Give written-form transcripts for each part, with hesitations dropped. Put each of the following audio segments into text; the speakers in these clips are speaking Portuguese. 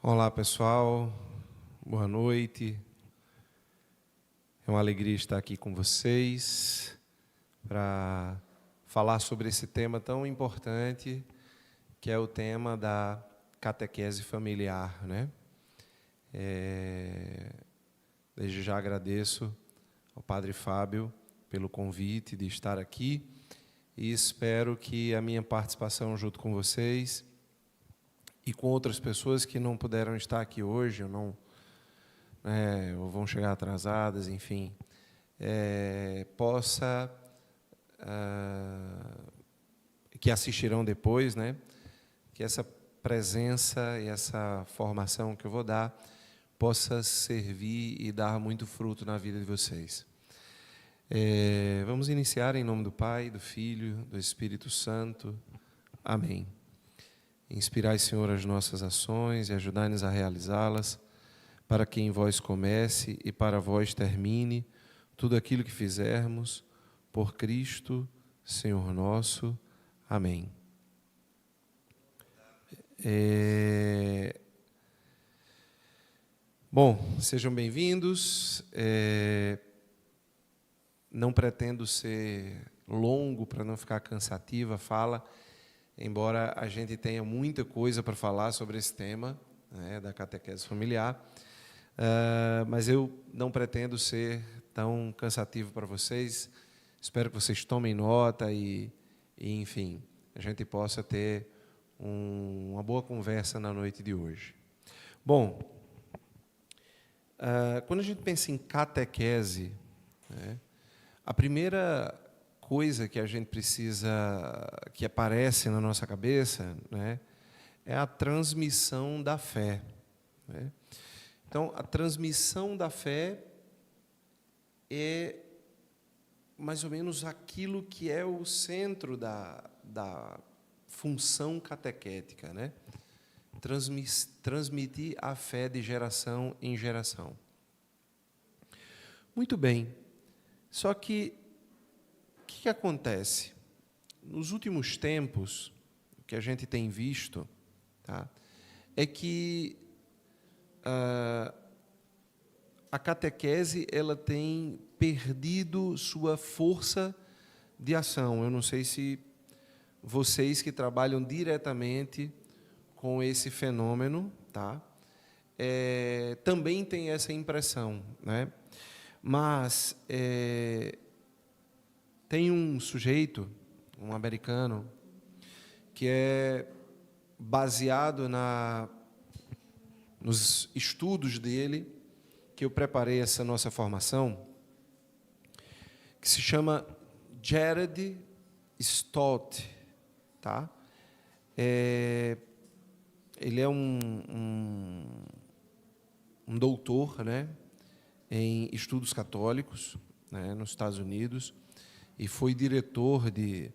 Olá, pessoal. Boa noite. É uma alegria estar aqui com vocês para falar sobre esse tema tão importante, que é o tema da catequese familiar, né? Desde já agradeço ao Padre Fábio pelo convite de estar aqui e espero que a minha participação junto com vocês e com outras pessoas que não puderam estar aqui hoje, ou vão chegar atrasadas, enfim, possa, que assistirão depois, né, que essa presença e essa formação que eu vou dar possa servir e dar muito fruto na vida de vocês. Vamos iniciar em nome do Pai, do Filho, do Espírito Santo. Amém. Inspirai, Senhor, as nossas ações e ajudai-nos a realizá-las, para que em vós comece e para vós termine tudo aquilo que fizermos, por Cristo, Senhor nosso. Amém. Bom, sejam bem-vindos. Não pretendo ser longo para não ficar cansativa a fala, embora a gente tenha muita coisa para falar sobre esse tema, né, da catequese familiar, mas eu não pretendo ser tão cansativo para vocês. Espero que vocês tomem nota e enfim, a gente possa ter uma boa conversa na noite de hoje. Bom, quando a gente pensa em catequese, né, a primeira coisa que a gente precisa, que aparece na nossa cabeça, né, é a transmissão da fé, né? Então, a transmissão da fé é mais ou menos aquilo que é o centro da função catequética, né? Transmitir a fé de geração em geração. Muito bem, só que o que acontece? Nos últimos tempos, o que a gente tem visto, tá, é que a catequese ela tem perdido sua força de ação. Eu não sei se vocês que trabalham diretamente com esse fenômeno, tá, também têm essa impressão, né? Mas tem um sujeito, um americano, que é baseado nos estudos dele, que eu preparei essa nossa formação, que se chama Jared Stott, tá? Ele é um doutor, né, em estudos católicos, né, nos Estados Unidos, e foi diretor de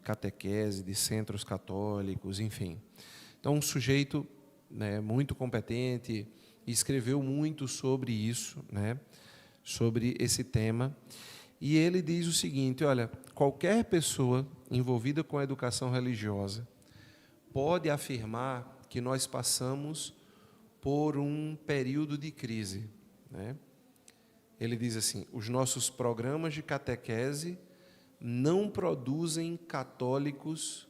catequese, de centros católicos, enfim. Então, um sujeito, né, muito competente, e escreveu muito sobre isso, né, sobre esse tema. E ele diz o seguinte: olha, qualquer pessoa envolvida com a educação religiosa pode afirmar que nós passamos por um período de crise, né? Ele diz assim: os nossos programas de catequese não produzem católicos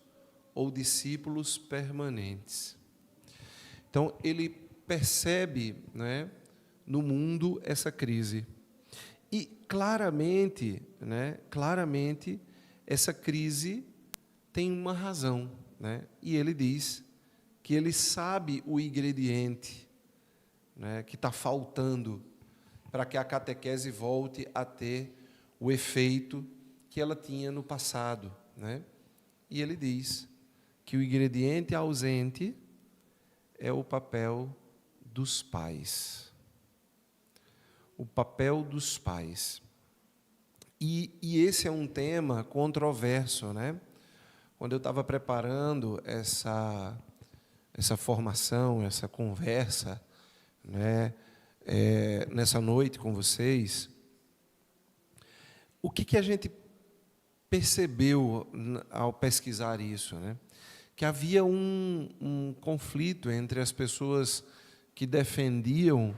ou discípulos permanentes. Então, ele percebe, né, no mundo essa crise. E, claramente, né, essa crise tem uma razão, né? E ele diz que ele sabe o ingrediente, né, que está faltando para que a catequese volte a ter o efeito que ela tinha no passado, né? E ele diz que o ingrediente ausente é o papel dos pais. O papel dos pais. E esse é um tema controverso, né? Quando eu estava preparando essa formação, essa conversa, né, nessa noite com vocês, o que a gente percebeu ao pesquisar isso, né? que havia um conflito entre as pessoas que defendiam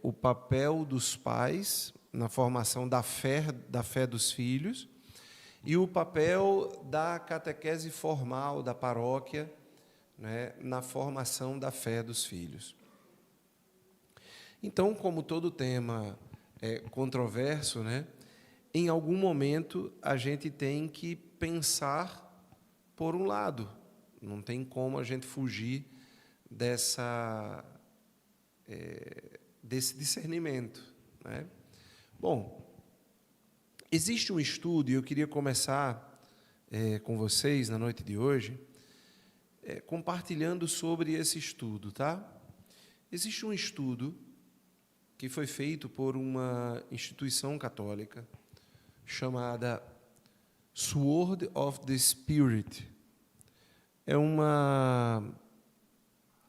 o papel dos pais na formação da fé dos filhos e o papel da catequese formal da paróquia, né, na formação da fé dos filhos. Então, como todo tema é controverso, né, em algum momento a gente tem que pensar por um lado. Não tem como a gente fugir desse discernimento, né? Bom, existe um estudo, e eu queria começar com vocês na noite de hoje, compartilhando sobre esse estudo, tá? Existe um estudo que foi feito por uma instituição católica chamada Sword of the Spirit. É uma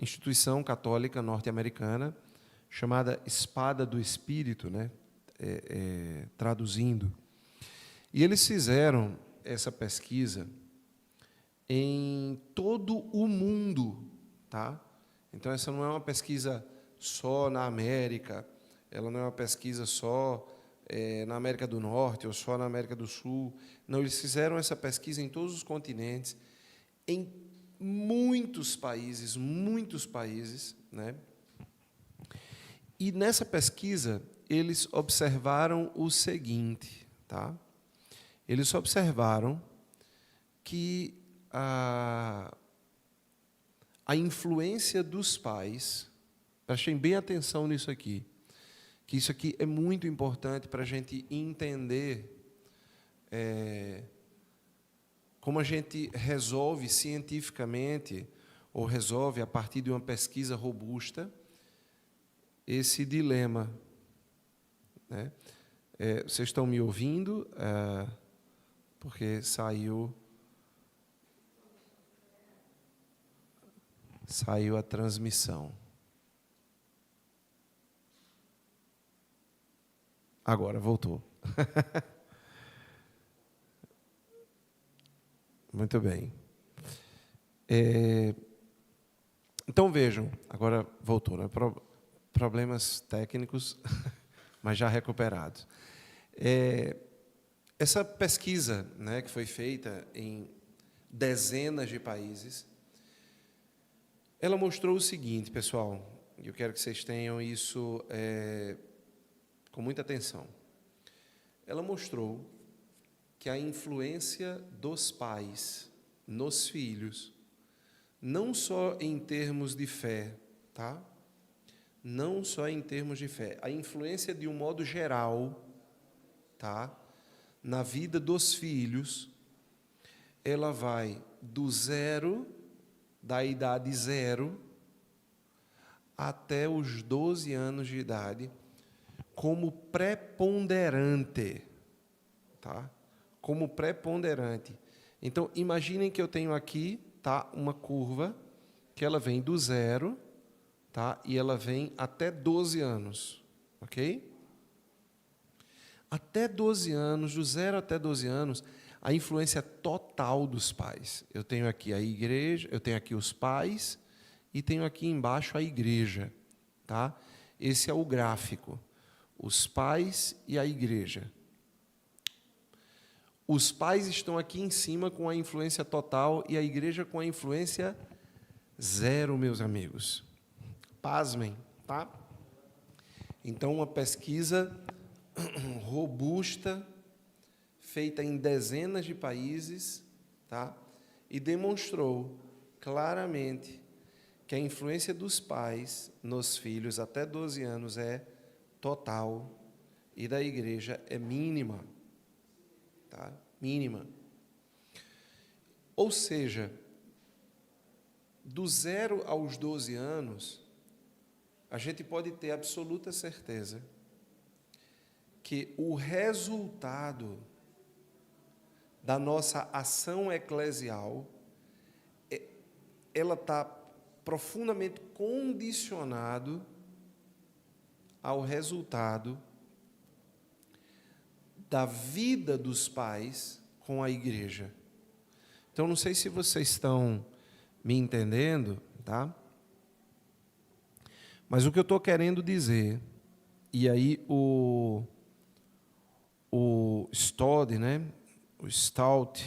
instituição católica norte-americana chamada Espada do Espírito, né? Traduzindo. E eles fizeram essa pesquisa em todo o mundo, tá? Então, essa não é uma pesquisa só na América, ela não é uma pesquisa só na América do Norte ou só na América do Sul. Não, eles fizeram essa pesquisa em todos os continentes, em muitos países, né? E nessa pesquisa eles observaram o seguinte, tá? Eles observaram que a influência dos pais, prestem bem atenção nisso aqui, que isso aqui é muito importante para a gente entender como a gente resolve cientificamente, ou resolve a partir de uma pesquisa robusta, esse dilema, né? Vocês estão me ouvindo? Porque saiu a transmissão. Agora, voltou. Muito bem. Então, vejam, agora voltou, né? Problemas técnicos, mas já recuperados. Essa pesquisa, né, que foi feita em dezenas de países, ela mostrou o seguinte, pessoal, e eu quero que vocês tenham isso com muita atenção. Ela mostrou que a influência dos pais nos filhos, não só em termos de fé, tá? Não só em termos de fé, a influência de um modo geral, tá? Na vida dos filhos, ela vai do zero, da idade 0, até os 12 anos de idade, como preponderante, tá? Como preponderante. Então, imaginem que eu tenho aqui, tá, uma curva que ela vem do 0, tá, e ela vem até 12 anos, ok? Até 12 anos, do 0 até 12 anos, a influência total dos pais. Eu tenho aqui a igreja, eu tenho aqui os pais e tenho aqui embaixo a igreja, tá? Esse é o gráfico. Os pais e a igreja. Os pais estão aqui em cima com a influência total e a igreja com a influência 0, meus amigos. Pasmem, tá? Então, uma pesquisa robusta, feita em dezenas de países, tá? E demonstrou claramente que a influência dos pais nos filhos até 12 anos é total e da igreja é mínima, tá? Mínima. Ou seja, do 0 aos 12 anos, a gente pode ter absoluta certeza que o resultado da nossa ação eclesial, ela está profundamente condicionado ao resultado da vida dos pais com a igreja. Então, não sei se vocês estão me entendendo, tá? Mas o que eu estou querendo dizer, e aí o Stott, né? O Stout,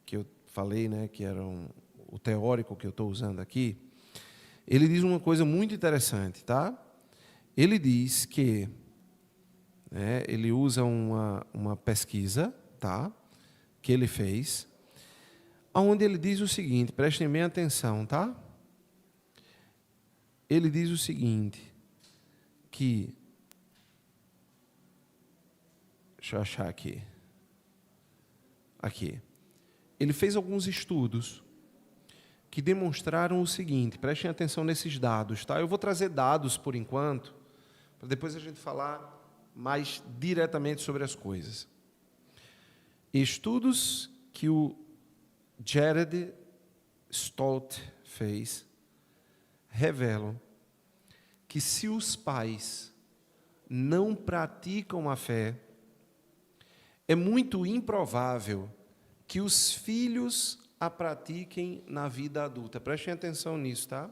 que eu falei, né, que era o teórico que eu estou usando aqui, ele diz uma coisa muito interessante, tá? Ele diz que, né, ele usa uma pesquisa, tá, que ele fez, onde ele diz o seguinte, prestem bem atenção, tá? Ele diz o seguinte, que, deixa eu achar aqui, ele fez alguns estudos que demonstraram o seguinte, prestem atenção nesses dados, tá? Eu vou trazer dados por enquanto, para depois a gente falar mais diretamente sobre as coisas. Estudos que o Jared Stott fez revelam que se os pais não praticam a fé, é muito improvável que os filhos a pratiquem na vida adulta. Prestem atenção nisso, tá?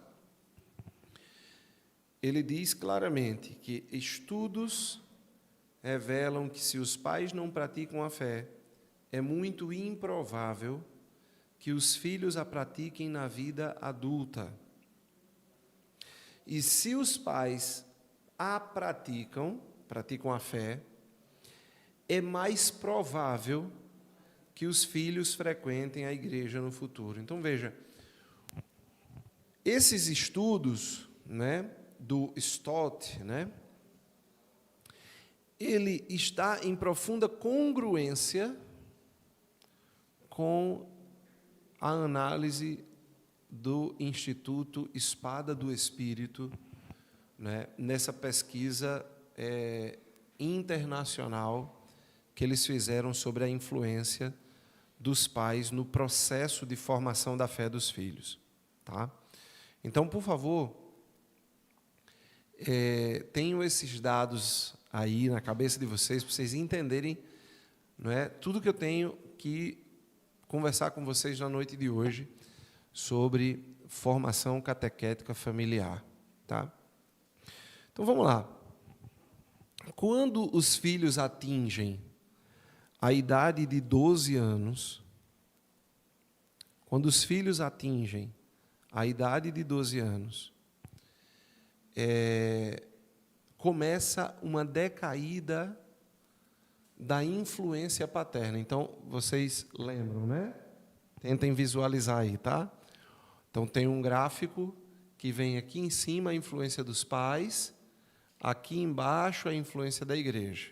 Ele diz claramente que estudos revelam que se os pais não praticam a fé, é muito improvável que os filhos a pratiquem na vida adulta. E se os pais a praticam a fé, é mais provável que os filhos frequentem a igreja no futuro. Então, veja, esses estudos, né, do Stott, né, ele está em profunda congruência com a análise do Instituto Espada do Espírito, né, nessa pesquisa internacional que eles fizeram sobre a influência dos pais no processo de formação da fé dos filhos. Tá? Então, por favor, tenham esses dados aí na cabeça de vocês, para vocês entenderem, não é, tudo que eu tenho que conversar com vocês na noite de hoje sobre formação catequética familiar. Tá? Então, vamos lá. Quando os filhos atingem a idade de 12 anos, quando os filhos atingem a idade de 12 anos, começa uma decaída da influência paterna. Então, vocês lembram, né? Tentem visualizar aí, tá? Então, tem um gráfico que vem aqui em cima a influência dos pais, aqui embaixo a influência da igreja.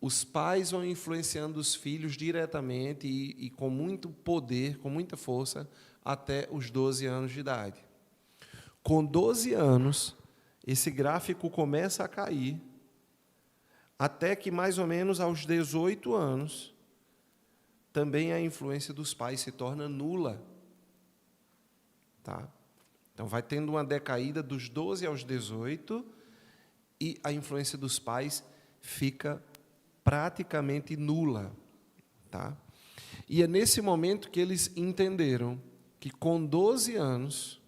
Os pais vão influenciando os filhos diretamente e com muito poder, com muita força, até os 12 anos de idade. Com 12 anos, esse gráfico começa a cair, até que mais ou menos aos 18 anos, também a influência dos pais se torna nula. Tá? Então, vai tendo uma decaída dos 12 aos 18 e a influência dos pais fica praticamente nula. Tá? E é nesse momento que eles entenderam que com 12 anos,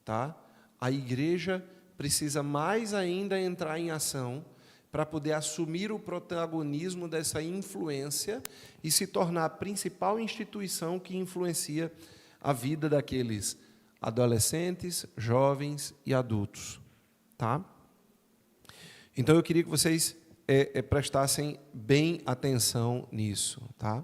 tá, a igreja precisa mais ainda entrar em ação para poder assumir o protagonismo dessa influência e se tornar a principal instituição que influencia a vida daqueles adolescentes, jovens e adultos. Tá? Então, eu queria que vocês prestassem bem atenção nisso. Tá?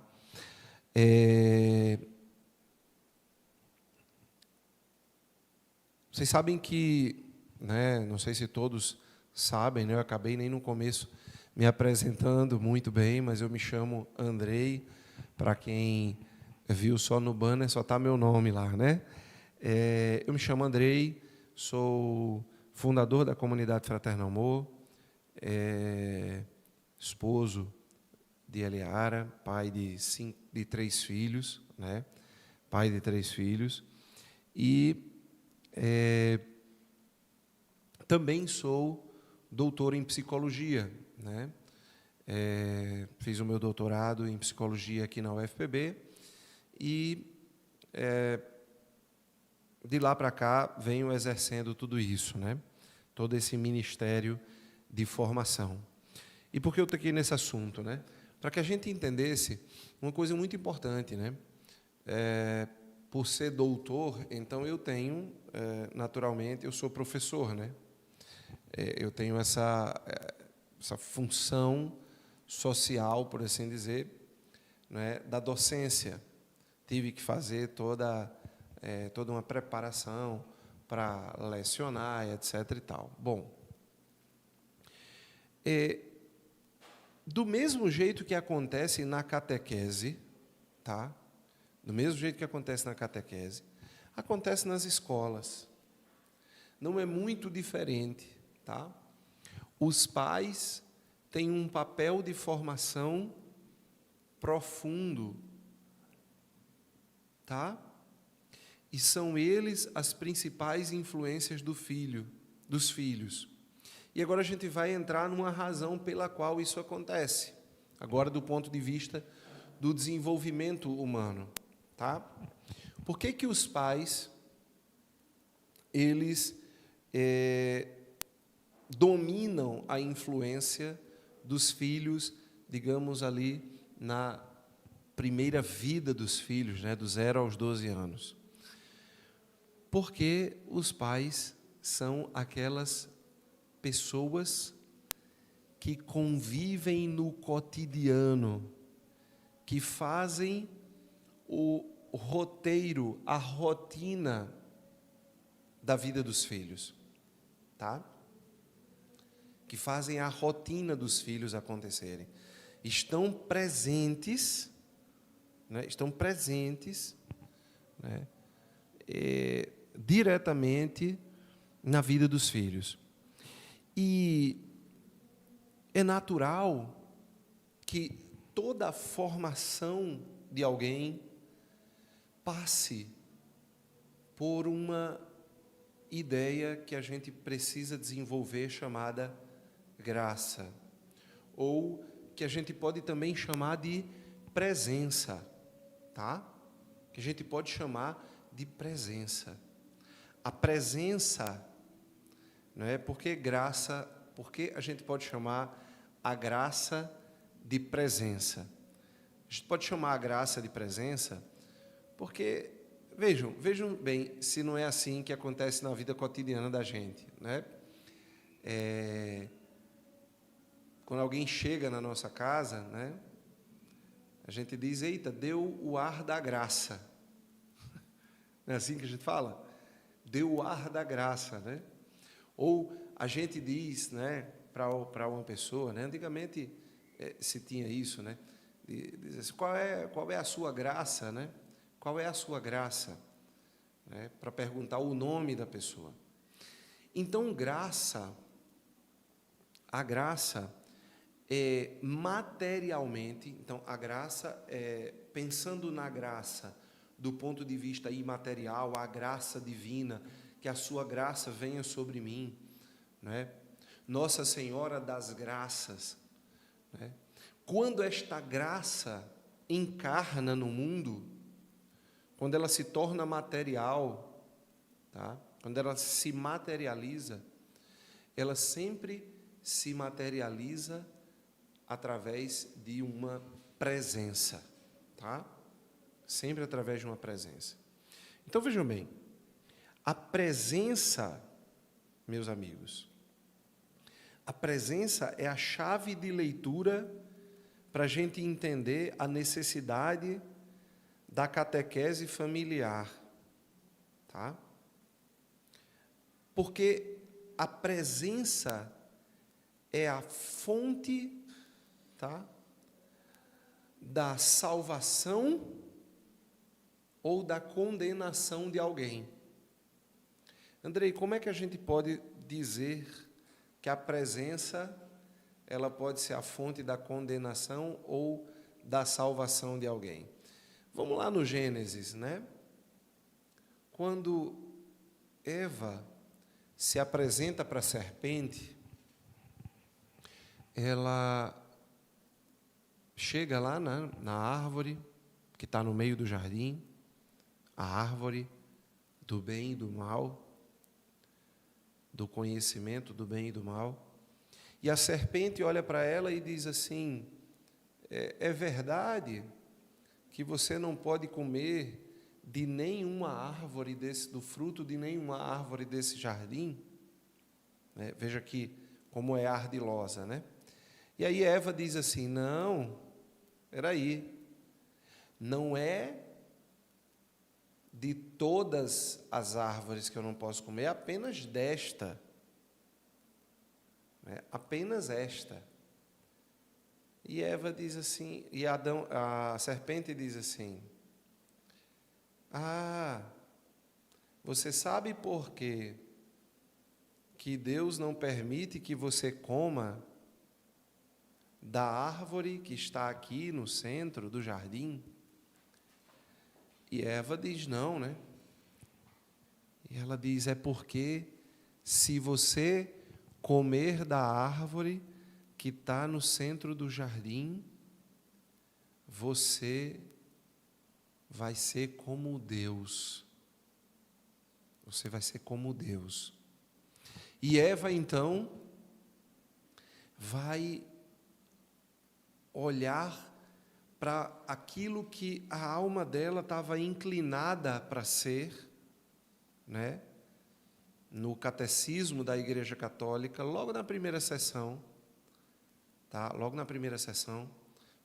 Vocês sabem que, né, não sei se todos sabem, né, eu acabei nem no começo me apresentando muito bem, mas eu me chamo Andrei, para quem viu só no banner, só está meu nome lá, né? Eu me chamo Andrei, sou fundador da comunidade Fraterno Amor, esposo de Eliara, pai de 3 filhos, né? Pai de 3 filhos, e também sou doutor em psicologia, né? Fiz o meu doutorado em psicologia aqui na UFPB e, de lá para cá, venho exercendo tudo isso, né? Todo esse ministério de formação. E por que eu toquei nesse assunto, né? Para que a gente entendesse uma coisa muito importante, né? Por ser doutor, então eu tenho, naturalmente, eu sou professor, né? Eu tenho essa função social, por assim dizer, né, da docência. Tive que fazer toda uma preparação para lecionar, etc. e tal. Bom, do mesmo jeito que acontece na catequese, tá? Do mesmo jeito que acontece na catequese, acontece nas escolas. Não é muito diferente, tá? Os pais têm um papel de formação profundo, tá? E são eles as principais influências dos filhos. E agora a gente vai entrar numa razão pela qual isso acontece. Agora, do ponto de vista do desenvolvimento humano, tá? Por que os pais, eles dominam a influência dos filhos, digamos ali, na primeira vida dos filhos, né, do 0 aos 12 anos? Porque os pais são aquelas pessoas que convivem no cotidiano, que fazem o roteiro, a rotina da vida dos filhos, tá? Que fazem a rotina dos filhos acontecerem. Estão presentes, né? Né? Diretamente na vida dos filhos. E é natural que toda a formação de alguém passe por uma ideia que a gente precisa desenvolver, chamada graça, ou que a gente pode também chamar de presença, tá? Que a gente pode chamar de presença. A presença, não é? Porque graça, porque a gente pode chamar a graça de presença. A gente pode chamar a graça de presença porque, vejam bem, se não é assim que acontece na vida cotidiana da gente, né? Quando alguém chega na nossa casa, né, a gente diz: eita, deu o ar da graça. Não é assim que a gente fala? Deu o ar da graça, né? Ou a gente diz, né, para uma pessoa, né, antigamente se tinha isso, né, diz assim: qual é a sua graça, né? Qual é a sua graça? Né, para perguntar o nome da pessoa. Então, a graça é materialmente, então a graça, pensando na graça do ponto de vista imaterial, a graça divina, que a sua graça venha sobre mim, né? Nossa Senhora das Graças, né? Quando esta graça encarna no mundo, quando ela se torna material, tá? Quando ela se materializa, ela sempre se materializa através de uma presença, tá? Sempre através de uma presença. Então, vejam bem, a presença, meus amigos, a presença é a chave de leitura para a gente entender a necessidade da catequese familiar, tá? Porque a presença é a fonte, tá, da salvação ou da condenação de alguém. Andrei, como é que a gente pode dizer que a presença ela pode ser a fonte da condenação ou da salvação de alguém? Vamos lá no Gênesis, né? Quando Eva se apresenta para a serpente, ela chega lá na árvore que está no meio do jardim, a árvore do bem e do mal, do conhecimento do bem e do mal. E a serpente olha para ela e diz assim: é verdade que você não pode comer de nenhuma árvore do fruto de nenhuma árvore desse jardim? Veja aqui como é ardilosa, né? E aí Eva diz assim: não, peraí, não é de todas as árvores que eu não posso comer, é apenas desta. Apenas esta. E Eva diz assim, e a serpente diz assim: você sabe por quê que Deus não permite que você coma da árvore que está aqui no centro do jardim? E Eva diz não, né? E ela diz: é porque se você comer da árvore que está no centro do jardim, você vai ser como Deus. Você vai ser como Deus. E Eva, então, vai olhar para aquilo que a alma dela estava inclinada para ser, né? No catecismo da Igreja Católica, logo na primeira sessão, tá? Logo na primeira sessão,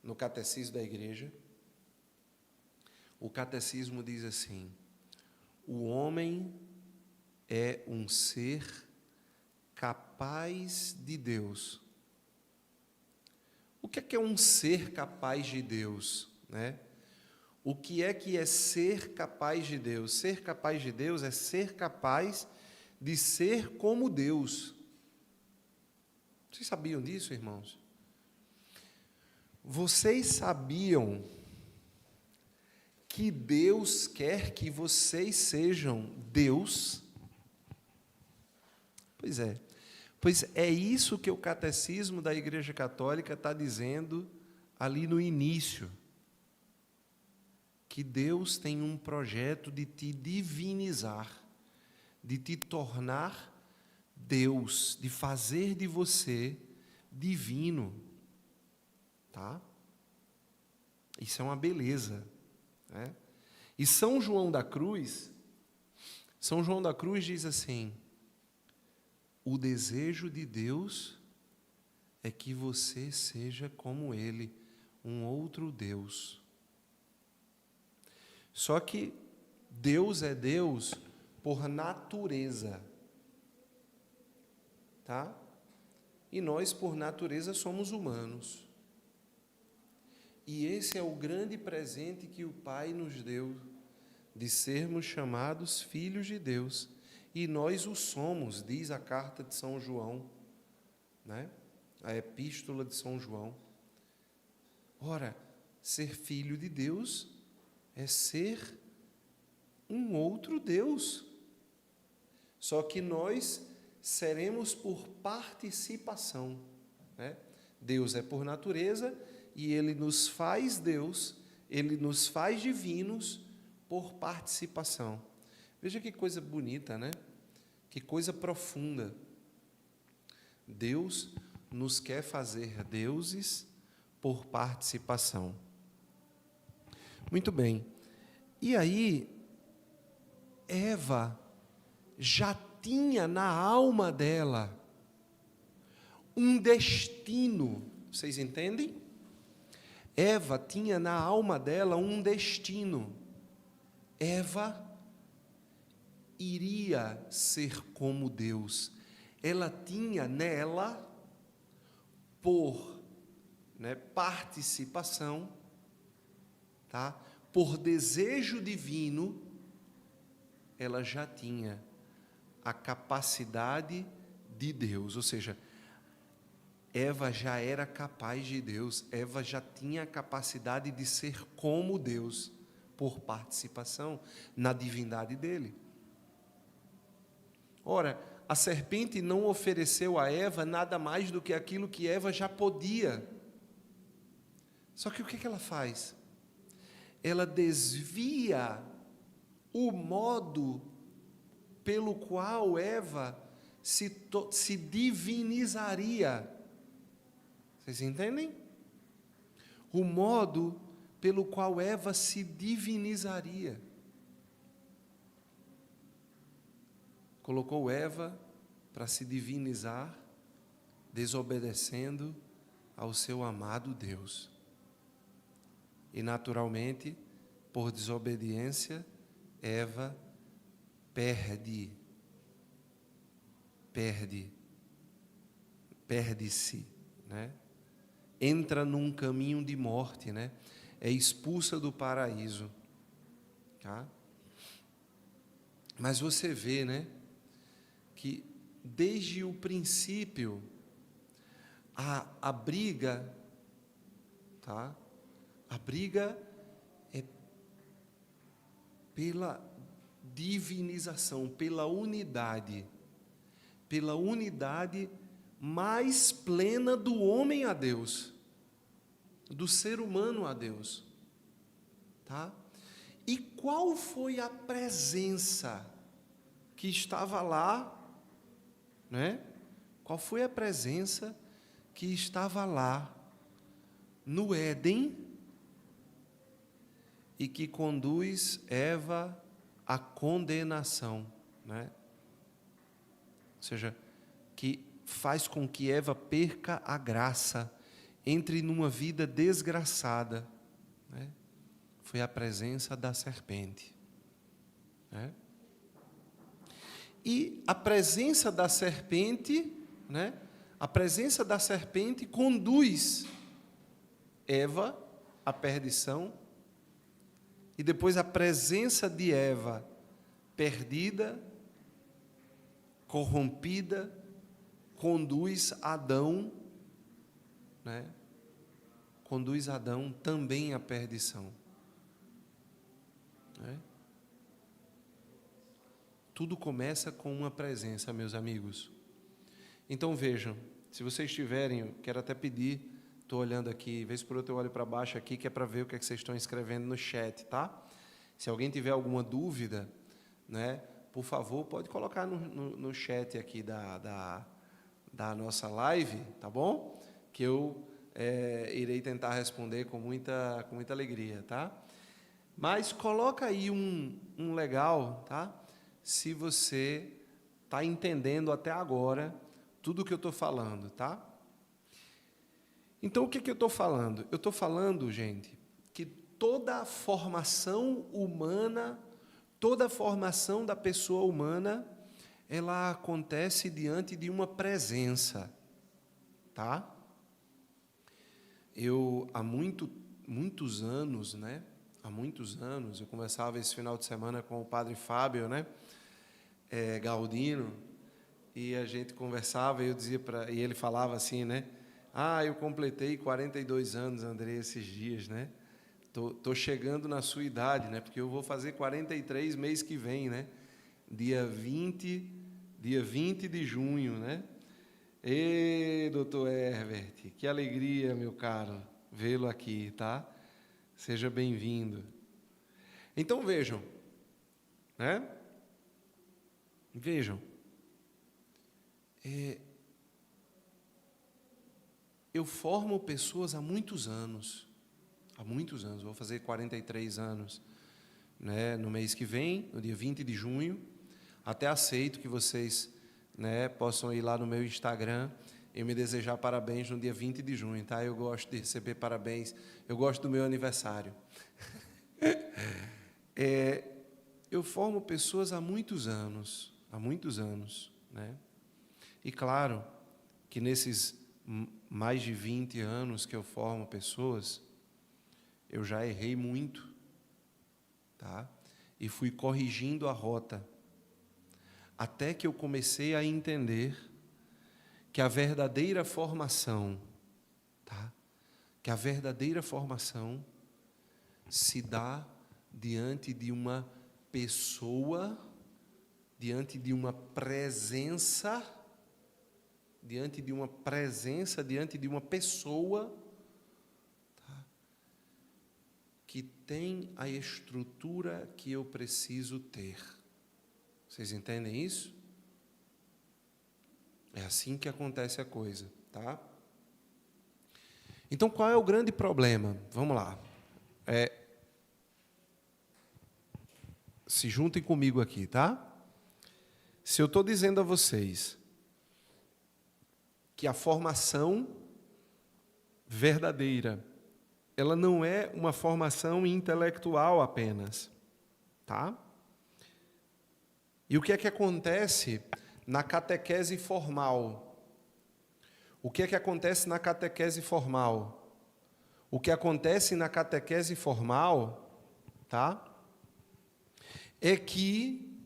no catecismo da Igreja, o catecismo diz assim: o homem é um ser capaz de Deus. O que é um ser capaz de Deus, né? O que é ser capaz de Deus? Ser capaz de Deus é ser capaz de ser como Deus. Vocês sabiam disso, irmãos? Vocês sabiam que Deus quer que vocês sejam Deus? Pois é isso que o catecismo da Igreja Católica está dizendo ali no início. Que Deus tem um projeto de te divinizar, de te tornar Deus, de fazer de você divino, tá? Isso é uma beleza, né? E São João da Cruz diz assim: o desejo de Deus é que você seja como Ele, um outro Deus. Só que Deus é Deus por natureza, tá? E nós, por natureza, somos humanos. E esse é o grande presente que o Pai nos deu, de sermos chamados filhos de Deus. E nós o somos, diz a carta de São João, né? A epístola de São João. Ora, ser filho de Deus é ser um outro Deus. Só que nós seremos por participação, né? Deus é por natureza e Ele nos faz Deus, Ele nos faz divinos por participação. Veja que coisa bonita, né? Que coisa profunda. Deus nos quer fazer deuses por participação. Muito bem. E aí, Eva já tinha na alma dela um destino. Vocês entendem? Eva tinha na alma dela um destino. Eva iria ser como Deus. Ela tinha nela, por participação, tá? Por desejo divino, ela já tinha a capacidade de Deus. Ou seja, Eva já era capaz de Deus. Eva já tinha a capacidade de ser como Deus, por participação na divindade dele. Ora, a serpente não ofereceu a Eva nada mais do que aquilo que Eva já podia. Só que o que ela faz? Ela desvia o modo pelo qual Eva se divinizaria. Vocês entendem? O modo pelo qual Eva se divinizaria. Colocou Eva para se divinizar, desobedecendo ao seu amado Deus. E, naturalmente, por desobediência, Eva perde-se, né? Entra num caminho de morte, né? É expulsa do paraíso, tá? Mas você vê, né, que desde o princípio a briga, tá? A briga é pela divinização, pela unidade mais plena do homem a Deus, do ser humano a Deus, tá? E qual foi a presença que estava lá, né? Qual foi a presença que estava lá no Éden e que conduz Eva à condenação, né? Ou seja, que faz com que Eva perca a graça, entre numa vida desgraçada, né? Foi a presença da serpente, né? E a presença da serpente, né? A presença da serpente conduz Eva à perdição, e depois a presença de Eva perdida, corrompida, conduz Adão, né? Conduz Adão também à perdição, né? Tudo começa com uma presença, meus amigos. Então vejam, se vocês tiverem, eu quero até pedir, estou olhando aqui, vez por outra eu olho para baixo aqui, que é para ver o que é que vocês estão escrevendo no chat, tá? Se alguém tiver alguma dúvida, né, por favor, pode colocar no chat aqui da nossa live, tá bom? Que eu irei tentar responder com muita alegria, tá? Mas coloca aí um legal, tá? Se você está entendendo até agora tudo o que eu estou falando, tá? Então, o que eu estou falando? Eu estou falando, gente, que toda a formação humana, toda a formação da pessoa humana, ela acontece diante de uma presença, tá? Eu, há muitos anos, né? Há muitos anos, eu conversava esse final de semana com o padre Fábio, né? Galdino, e a gente conversava, e eu dizia e ele falava assim, né? Eu completei 42 anos, André, esses dias, né? Tô chegando na sua idade, né? Porque eu vou fazer 43 mês que vem, né? Dia 20 de junho, né? Doutor Herbert, que alegria, meu caro, vê-lo aqui, tá? Seja bem-vindo. Então vejam, né? Vejam, eu formo pessoas há muitos anos, vou fazer 43 anos, né, no mês que vem, no dia 20 de junho, até aceito que vocês, né, possam ir lá no meu Instagram e me desejar parabéns no dia 20 de junho, tá? Eu gosto de receber parabéns, eu gosto do meu aniversário. Eu formo pessoas há muitos anos, né? E claro que nesses mais de 20 anos que eu formo pessoas, eu já errei muito, tá? E fui corrigindo a rota, até que eu comecei a entender que a verdadeira formação, tá? Que a verdadeira formação se dá diante de uma pessoa, diante de uma presença, diante de uma pessoa, tá? que tem a estrutura que eu preciso ter. Vocês entendem isso? É assim que acontece a coisa, tá? Então, qual é o grande problema? Vamos lá. Se juntem comigo aqui, tá? Se eu estou dizendo a vocês que a formação verdadeira, ela não é uma formação intelectual apenas, tá? E o que é que acontece na catequese formal? O que é que acontece na catequese formal? O que acontece na catequese formal, tá? É que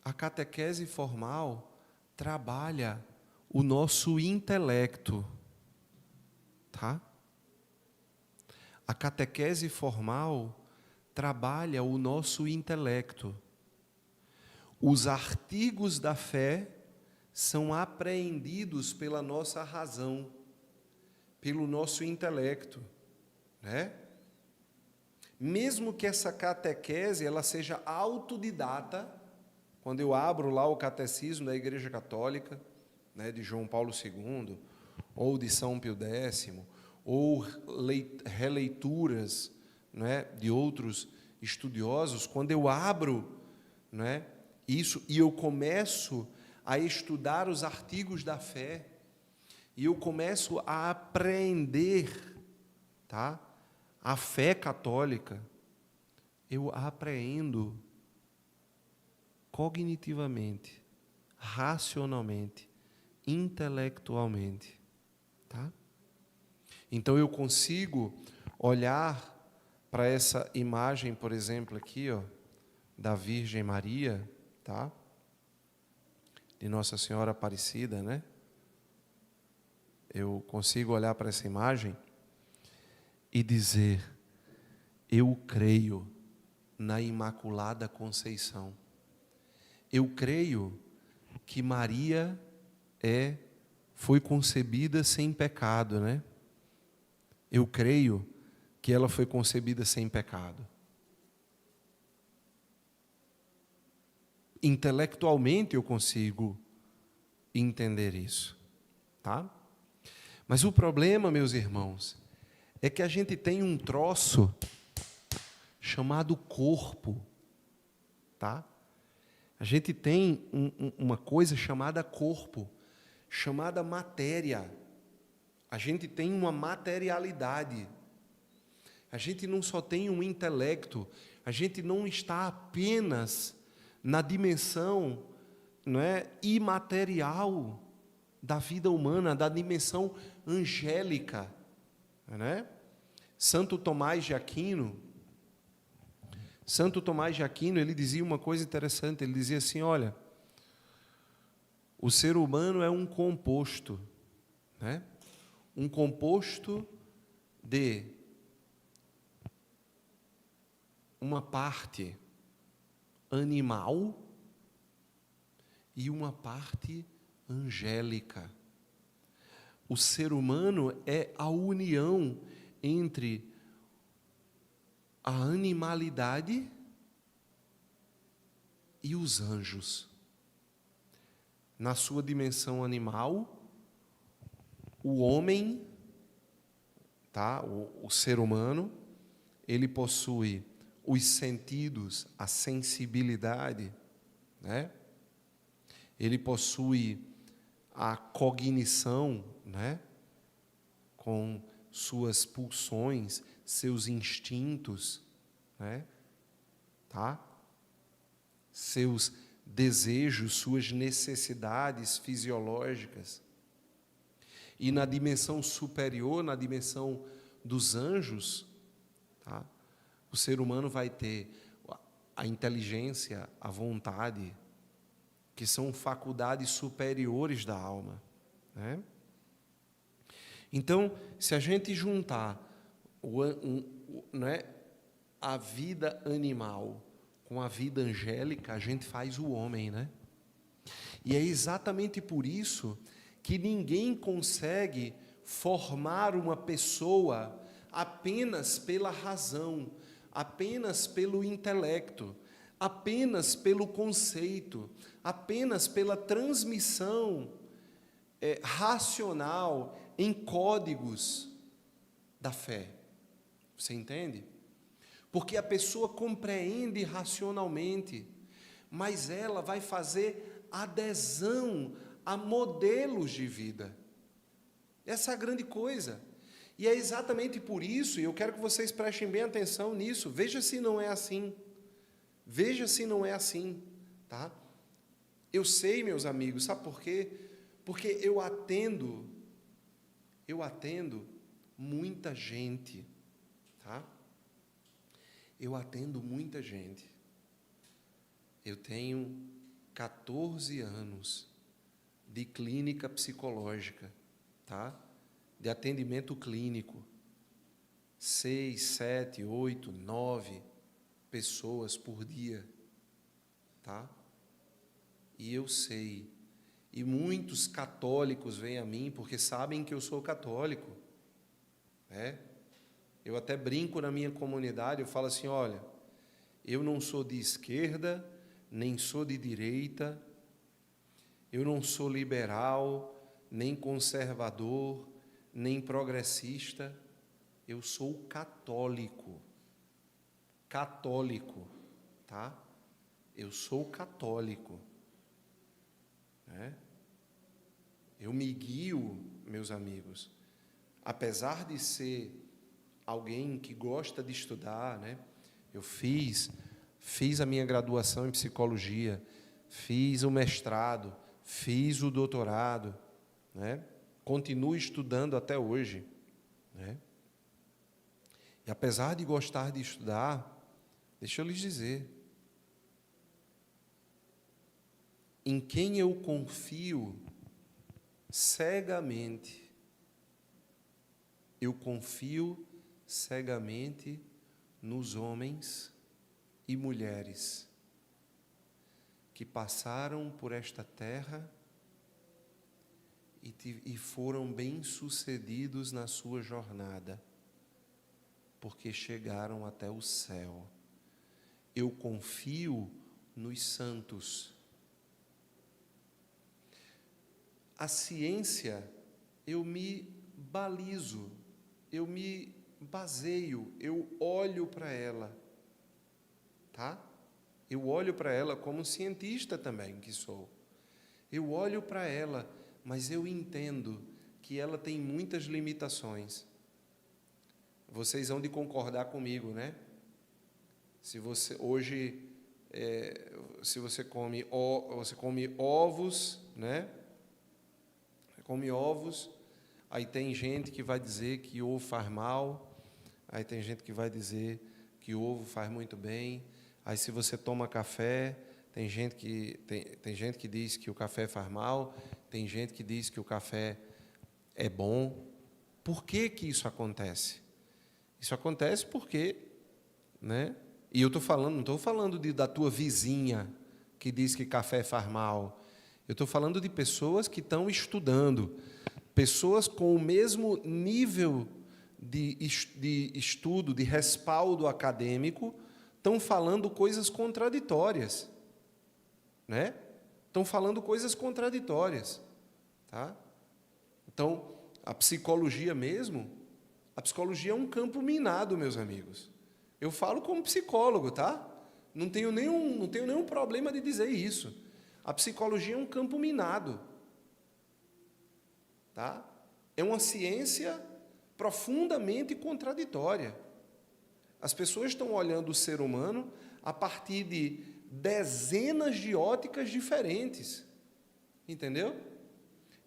a catequese formal trabalha o nosso intelecto, tá? A catequese formal trabalha o nosso intelecto. Os artigos da fé são apreendidos pela nossa razão, pelo nosso intelecto, né? Mesmo que essa catequese ela seja autodidata, quando eu abro lá o catecismo da Igreja Católica, né, de João Paulo II, ou de São Pio X, ou releituras, né, de outros estudiosos, quando eu abro, né, isso e eu começo a estudar os artigos da fé, e eu começo a apreender, tá, a fé católica, eu apreendo cognitivamente, racionalmente, intelectualmente, tá? Então eu consigo olhar para essa imagem, por exemplo, aqui, ó, da Virgem Maria, tá? De Nossa Senhora Aparecida, né? Eu consigo olhar para essa imagem e dizer: eu creio na Imaculada Conceição. Eu creio que Maria foi concebida sem pecado, né? Eu creio que ela foi concebida sem pecado. Intelectualmente eu consigo entender isso, tá? Mas o problema, meus irmãos, é que a gente tem um troço chamado corpo, tá? A gente tem uma coisa chamada corpo, chamada matéria. A gente tem uma materialidade. A gente não só tem um intelecto, a gente não está apenas na dimensão, não é, imaterial da vida humana, da dimensão angélica, né? Santo Tomás de Aquino, ele dizia uma coisa interessante, ele dizia assim, olha, o ser humano é um composto, né? Um composto de uma parte animal e uma parte angélica. O ser humano é a união entre a animalidade e os anjos. Na sua dimensão animal, o homem, tá? O ser humano, ele possui os sentidos, a sensibilidade, né? Ele possui a cognição, né? Com suas pulsões, seus instintos, né? Tá? Seus desejos, suas necessidades fisiológicas. E na dimensão superior, na dimensão dos anjos, tá? O ser humano vai ter a inteligência, a vontade, que são faculdades superiores da alma, né? Então, se a gente juntar né, a vida animal com a vida angélica, a gente faz o homem, né? E é exatamente por isso que ninguém consegue formar uma pessoa apenas pela razão, apenas pelo intelecto, apenas pelo conceito, apenas pela transmissão racional em códigos da fé. Você entende? Porque a pessoa compreende racionalmente, mas ela vai fazer adesão a modelos de vida. Essa é a grande coisa. E é exatamente por isso, e eu quero que vocês prestem bem atenção nisso, veja se não é assim. Veja se não é assim, tá? Eu sei, meus amigos, sabe por quê? Porque eu atendo muita gente, tá? Eu atendo muita gente. Eu tenho 14 anos de clínica psicológica, tá? De atendimento clínico. 6, 7, 8, 9 pessoas por dia, tá? E eu sei, e muitos católicos vêm a mim porque sabem que eu sou católico, né? Eu até brinco na minha comunidade, eu falo assim, olha, eu não sou de esquerda, nem sou de direita, eu não sou liberal, nem conservador, nem progressista, eu sou católico. Católico, tá? Eu sou católico, né? Eu me guio, meus amigos, apesar de ser alguém que gosta de estudar, né? Eu fiz a minha graduação em psicologia, fiz o mestrado, fiz o doutorado, né? Continuo estudando até hoje, né? E apesar de gostar de estudar, deixa eu lhes dizer, em quem eu confio cegamente, eu confio cegamente nos homens e mulheres que passaram por esta terra e foram bem-sucedidos na sua jornada, porque chegaram até o céu. Eu confio nos santos. A ciência, eu me balizo, eu me baseio, eu olho para ela, tá? Eu olho para ela como cientista também que sou. Eu olho para ela, mas eu entendo que ela tem muitas limitações. Vocês hão de concordar comigo, né? Se você hoje, se você come ovos, né? Come ovos, aí tem gente que vai dizer que ovo faz mal, aí tem gente que vai dizer que ovo faz muito bem. Aí se você toma café, tem gente que diz que o café faz mal, tem gente que diz que o café é bom. Por que que isso acontece? Isso acontece porque, né? E eu não estou falando da tua vizinha que diz que café faz mal. Eu estou falando de pessoas que estão estudando, pessoas com o mesmo nível de estudo, de respaldo acadêmico, estão falando coisas contraditórias, né? Estão falando coisas contraditórias, tá? Então, a psicologia mesmo, a psicologia é um campo minado, meus amigos. Eu falo como psicólogo, tá? Não tenho nenhum problema de dizer isso. A psicologia é um campo minado, tá? É uma ciência profundamente contraditória. As pessoas estão olhando o ser humano a partir de dezenas de óticas diferentes, entendeu?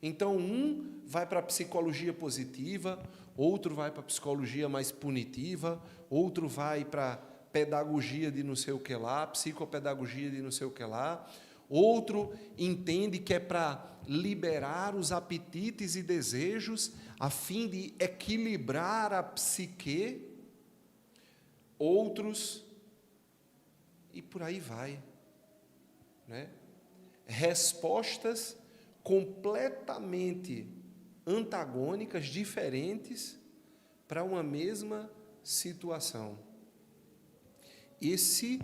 Então, um vai para a psicologia positiva, outro vai para a psicologia mais punitiva, outro vai para a pedagogia de não sei o que lá, psicopedagogia de não sei o que lá, outro entende que é para liberar os apetites e desejos a fim de equilibrar a psique, outros, e por aí vai, né? Respostas completamente antagônicas, diferentes, para uma mesma situação. Esse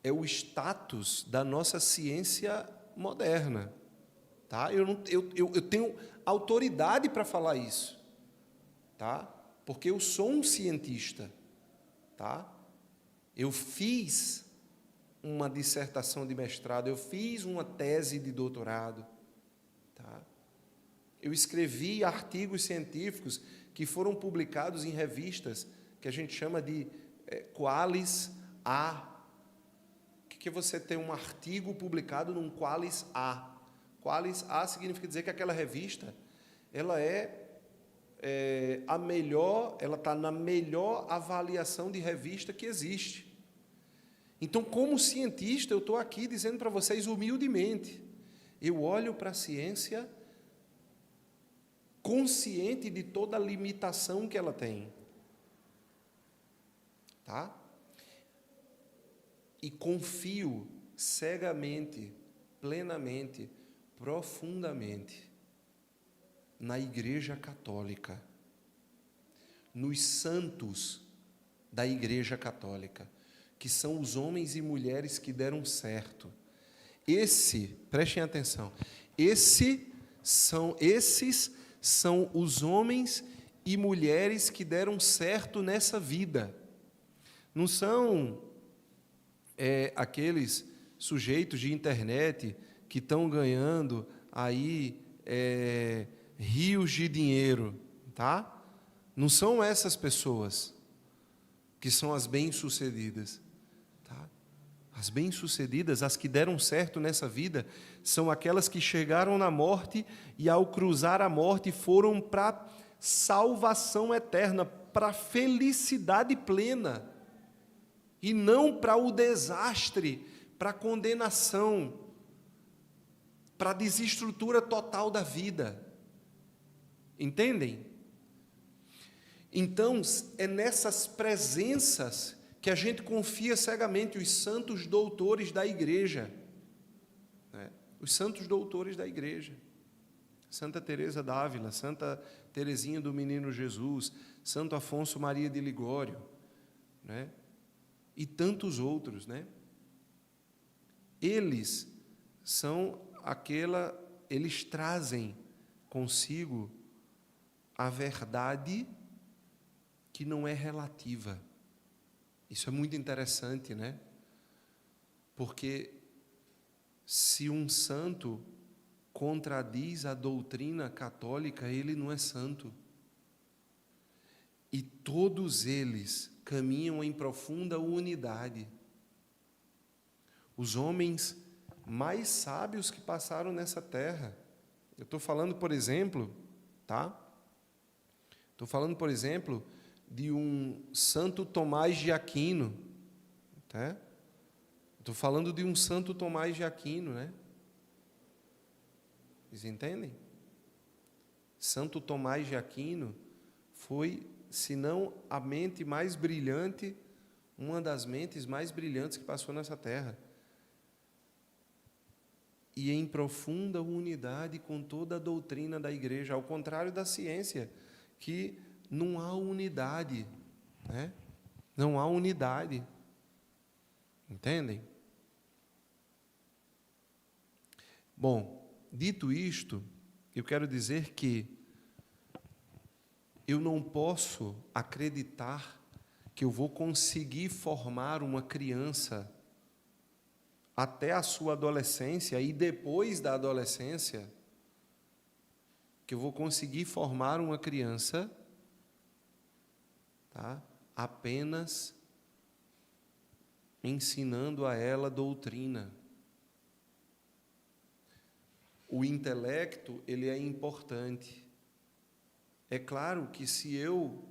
é o status da nossa ciência moderna. Tá? Eu tenho autoridade para falar isso, tá? Porque eu sou um cientista. Tá? Eu fiz uma dissertação de mestrado, eu fiz uma tese de doutorado. Tá? Eu escrevi artigos científicos que foram publicados em revistas que a gente chama de Qualis A. O que é você ter um artigo publicado num Qualis A? Qualis A significa dizer que aquela revista ela a melhor, ela está na melhor avaliação de revista que existe. Então, como cientista, eu estou aqui dizendo para vocês humildemente, eu olho para a ciência consciente de toda a limitação que ela tem. Tá? E confio cegamente, plenamente, profundamente na Igreja Católica, nos santos da Igreja Católica, que são os homens e mulheres que deram certo. Prestem atenção, esses são os homens e mulheres que deram certo nessa vida. Não são aqueles sujeitos de internet que estão ganhando aí rios de dinheiro, tá? Não são essas pessoas que são as bem-sucedidas, tá? As bem-sucedidas, as que deram certo nessa vida, são aquelas que chegaram na morte e, ao cruzar a morte, foram para salvação eterna, para felicidade plena, e não para o desastre, para a condenação, para a desestrutura total da vida. Entendem? Então, é nessas presenças que a gente confia cegamente, os santos doutores da Igreja. Né? Os santos doutores da Igreja. Santa Teresa d'Ávila, Santa Teresinha do Menino Jesus, Santo Afonso Maria de Ligório, né? E tantos outros, né? Eles trazem consigo a verdade que não é relativa. Isso é muito interessante, né? Porque se um santo contradiz a doutrina católica, ele não é santo. E todos eles caminham em profunda unidade. Os homens mais sábios que passaram nessa terra. Eu estou falando, por exemplo, tá? Estou falando, por exemplo, de um Santo Tomás de Aquino, tá? Estou falando de um Santo Tomás de Aquino, né? Vocês entendem? Santo Tomás de Aquino foi, se não a mente mais brilhante, uma das mentes mais brilhantes que passou nessa terra. E em profunda unidade com toda a doutrina da Igreja, ao contrário da ciência, que não há unidade, né? Não há unidade. Entendem? Bom, dito isto, eu quero dizer que eu não posso acreditar que eu vou conseguir formar uma criança até a sua adolescência e depois da adolescência, que eu vou conseguir formar uma criança, tá? Apenas ensinando a ela doutrina. O intelecto, ele é importante. É claro que se eu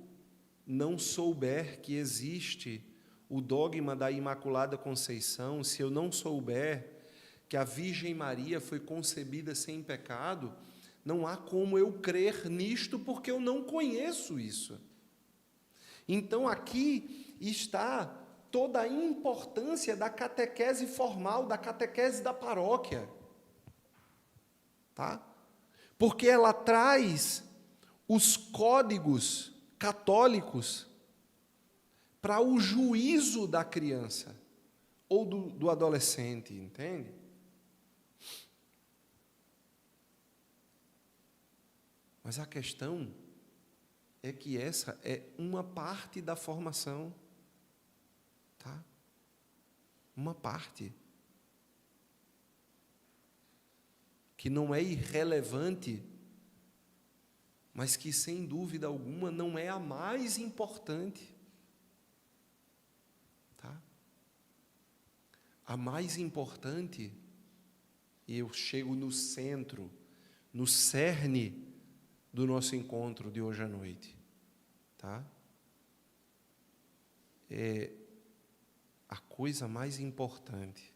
não souber que existe o dogma da Imaculada Conceição, se eu não souber que a Virgem Maria foi concebida sem pecado, não há como eu crer nisto, porque eu não conheço isso. Então, aqui está toda a importância da catequese formal, da catequese da paróquia. Tá? Porque ela traz os códigos católicos para o juízo da criança ou do adolescente, entende? Mas a questão é que essa é uma parte da formação, tá? Uma parte que não é irrelevante, mas que, sem dúvida alguma, não é a mais importante. Tá? A mais importante, e eu chego no centro, no cerne do nosso encontro de hoje à noite. Tá? A coisa mais importante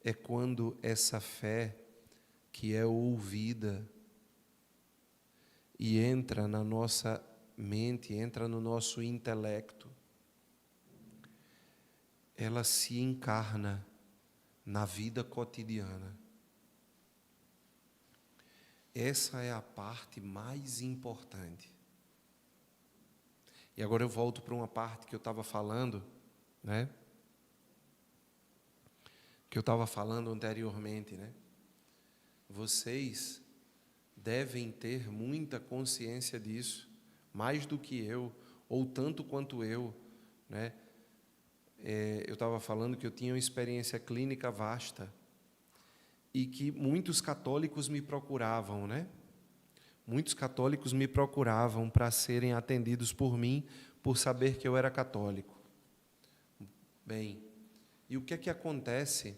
é quando essa fé que é ouvida e entra na nossa mente, entra no nosso intelecto, ela se encarna na vida cotidiana. Essa é a parte mais importante. E agora eu volto para uma parte que eu estava falando, né? Que eu estava falando anteriormente, né? Vocês devem ter muita consciência disso, mais do que eu, ou tanto quanto eu, né? Eu estava falando que eu tinha uma experiência clínica vasta e que muitos católicos me procuravam, né? Muitos católicos me procuravam para serem atendidos por mim, por saber que eu era católico. Bem, e o que é que acontece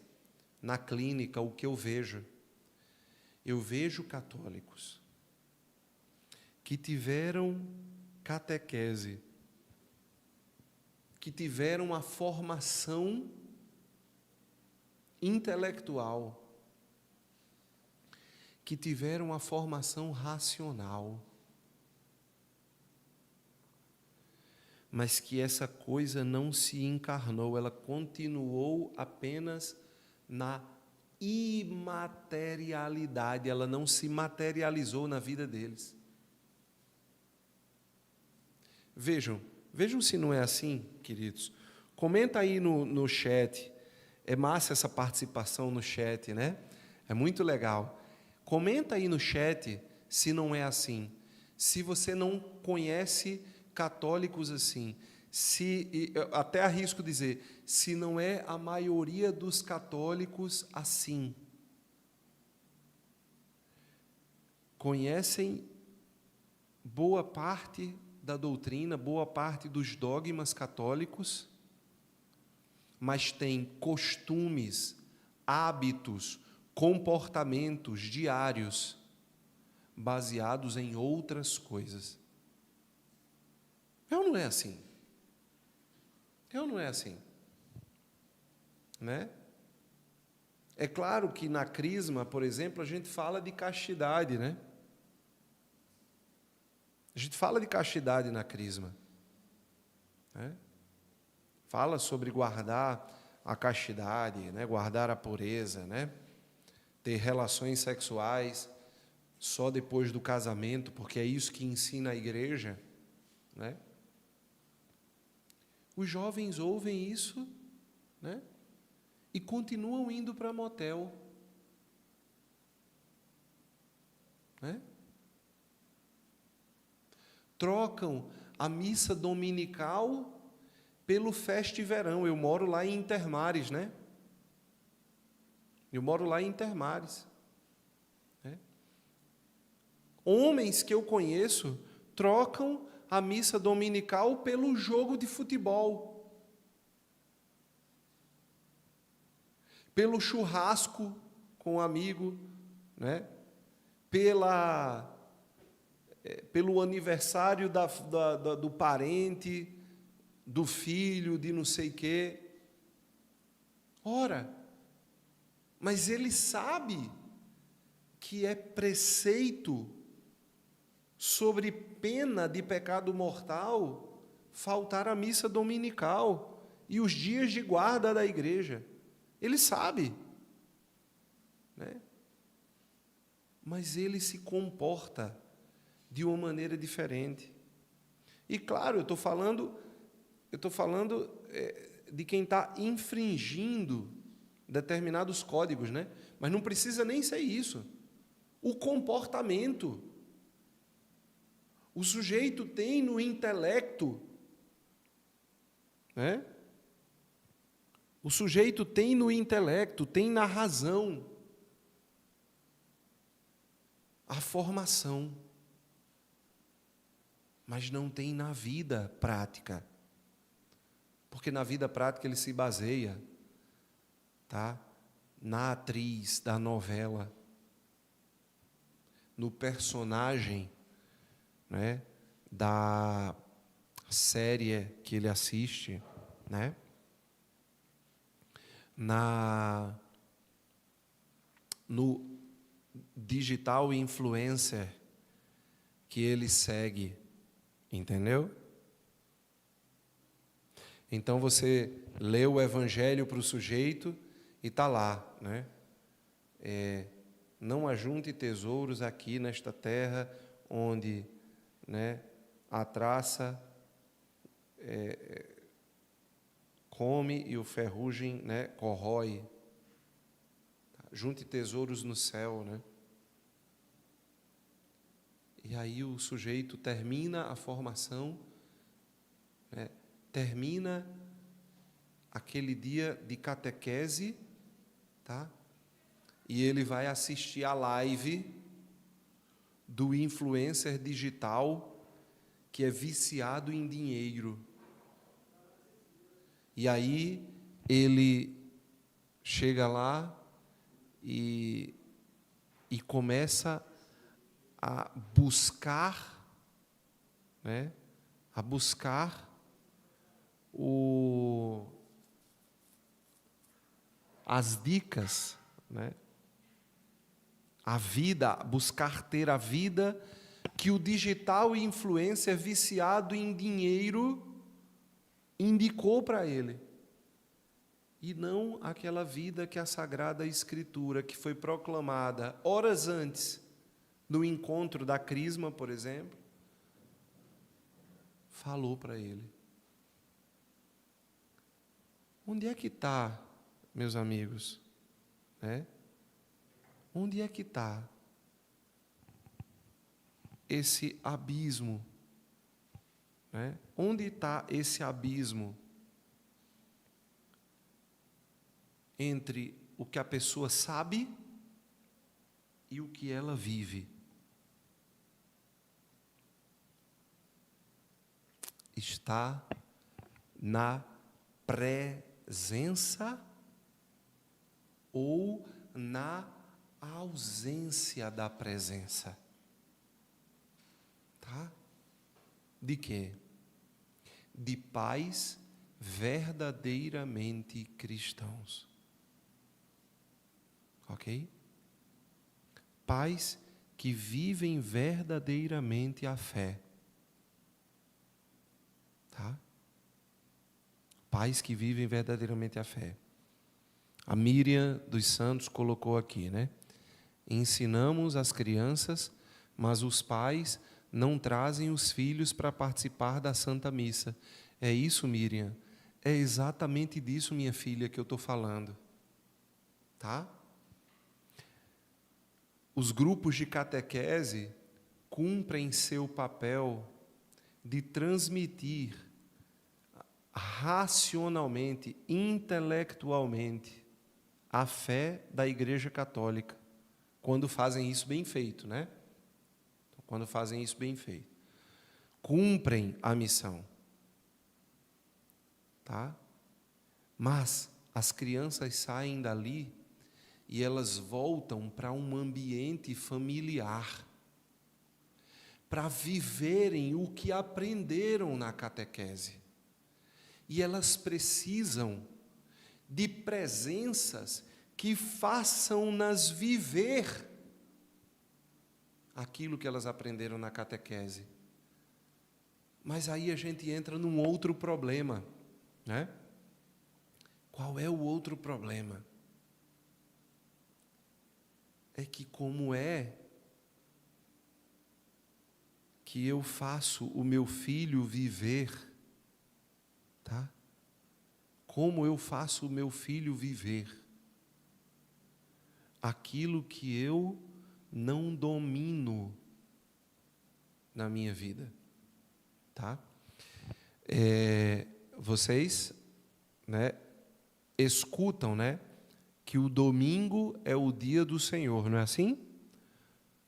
na clínica, o que eu vejo? Eu vejo católicos que tiveram catequese, que tiveram a formação intelectual, que tiveram a formação racional, mas que essa coisa não se encarnou, ela continuou apenas na imaterialidade, ela não se materializou na vida deles. Vejam se não é assim, queridos. Comenta aí no chat, é massa essa participação no chat, né? É muito legal. Comenta aí no chat se não é assim, se você não conhece católicos assim, até arrisco dizer, se não é a maioria dos católicos assim. Conhecem boa parte da doutrina, boa parte dos dogmas católicos, mas têm costumes, hábitos, comportamentos diários baseados em outras coisas. Não é assim. Não é assim. Né? É claro que na Crisma, por exemplo, a gente fala de castidade, né? A gente fala de castidade na Crisma. Né? Fala sobre guardar a castidade, né? Guardar a pureza, né? Ter relações sexuais só depois do casamento, porque é isso que ensina a igreja, né? Os jovens ouvem isso, né? E continuam indo para motel, né? Trocam a missa dominical pelo festiverão. Eu moro lá em Intermares, né? Eu moro lá em Intermares. Né? Homens que eu conheço trocam a missa dominical pelo jogo de futebol, pelo churrasco com um amigo, né? Pelo aniversário do parente, do filho, de não sei quê. Ora, mas ele sabe que é preceito sobre pena de pecado mortal faltar à missa dominical e os dias de guarda da igreja. Ele sabe, né? Mas ele se comporta de uma maneira diferente. E claro, eu estou falando de quem está infringindo determinados códigos, né? Mas não precisa nem ser isso. O comportamento. O sujeito tem no intelecto, né? O sujeito tem no intelecto, tem na razão a formação, mas não tem na vida prática. Porque na vida prática ele se baseia, tá? Na atriz da novela, no personagem, né, da série que ele assiste, né, no digital influencer que ele segue, entendeu? Então você lê o evangelho para o sujeito e está lá, né? Não ajunte tesouros aqui nesta terra onde, né, a traça come e o ferrugem, né, corrói. Junte tesouros no céu, né? E aí o sujeito termina a formação, né, termina aquele dia de catequese, tá? E ele vai assistir a live do influencer digital que é viciado em dinheiro. E aí ele chega lá e começa a buscar, né? A buscar as dicas, né? A vida, buscar ter a vida que o digital influencer viciado em dinheiro indicou para ele. E não aquela vida que a Sagrada Escritura, que foi proclamada horas antes do encontro da Crisma, por exemplo, falou para ele. Onde é que está, meus amigos? Né? Onde é que está esse abismo? Né? Onde está esse abismo entre o que a pessoa sabe e o que ela vive? Está na presença ou na ausência da presença. Tá? De quê? De pais verdadeiramente cristãos. Ok? Pais que vivem verdadeiramente a fé. Tá? Pais que vivem verdadeiramente a fé. A Miriam dos Santos colocou aqui, né? Ensinamos as crianças, mas os pais não trazem os filhos para participar da Santa Missa. É isso, Miriam? É exatamente disso, minha filha, que eu estou falando. Tá? Os grupos de catequese cumprem seu papel de transmitir racionalmente, intelectualmente, a fé da Igreja Católica, quando fazem isso bem feito, né? Quando fazem isso bem feito. Cumprem a missão. Tá? Mas as crianças saem dali e elas voltam para um ambiente familiar, para viverem o que aprenderam na catequese. E elas precisam de presenças que façam-nas viver aquilo que elas aprenderam na catequese. Mas aí a gente entra num outro problema, né? Qual é o outro problema? É que como é que eu faço o meu filho viver, tá? Como eu faço o meu filho viver aquilo que eu não domino na minha vida, tá? Vocês, né, escutam, né, que o domingo é o dia do Senhor, não é assim?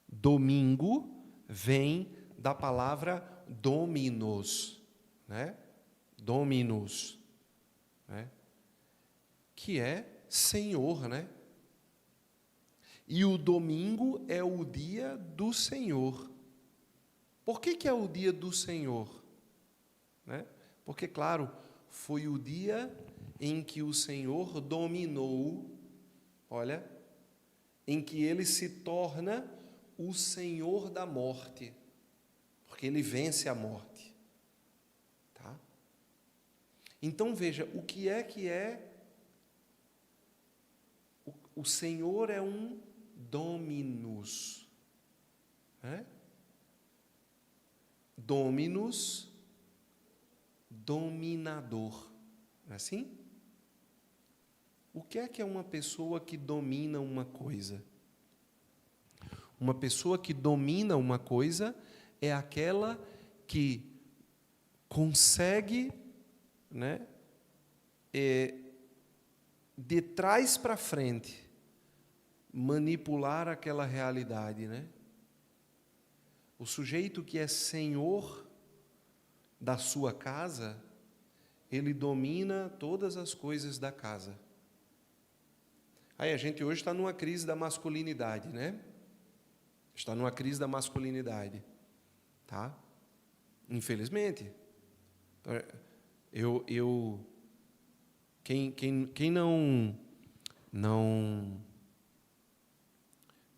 Domingo vem da palavra dominos, né? Dominus, né? Que é Senhor, né? E o domingo é o dia do Senhor. Por que é o dia do Senhor? Né? Porque, claro, foi o dia em que o Senhor dominou, olha, em que Ele se torna o Senhor da morte, porque Ele vence a morte. Tá? Então, veja, o que é? O Senhor é um dominus, né? Dominus, dominador, não é assim? O que é uma pessoa que domina uma coisa? Uma pessoa que domina uma coisa é aquela que consegue, né, de trás para frente, manipular aquela realidade, né? O sujeito que é senhor da sua casa, ele domina todas as coisas da casa. Aí a gente hoje está numa crise da masculinidade, né? Está numa crise da masculinidade, tá? Infelizmente. Quem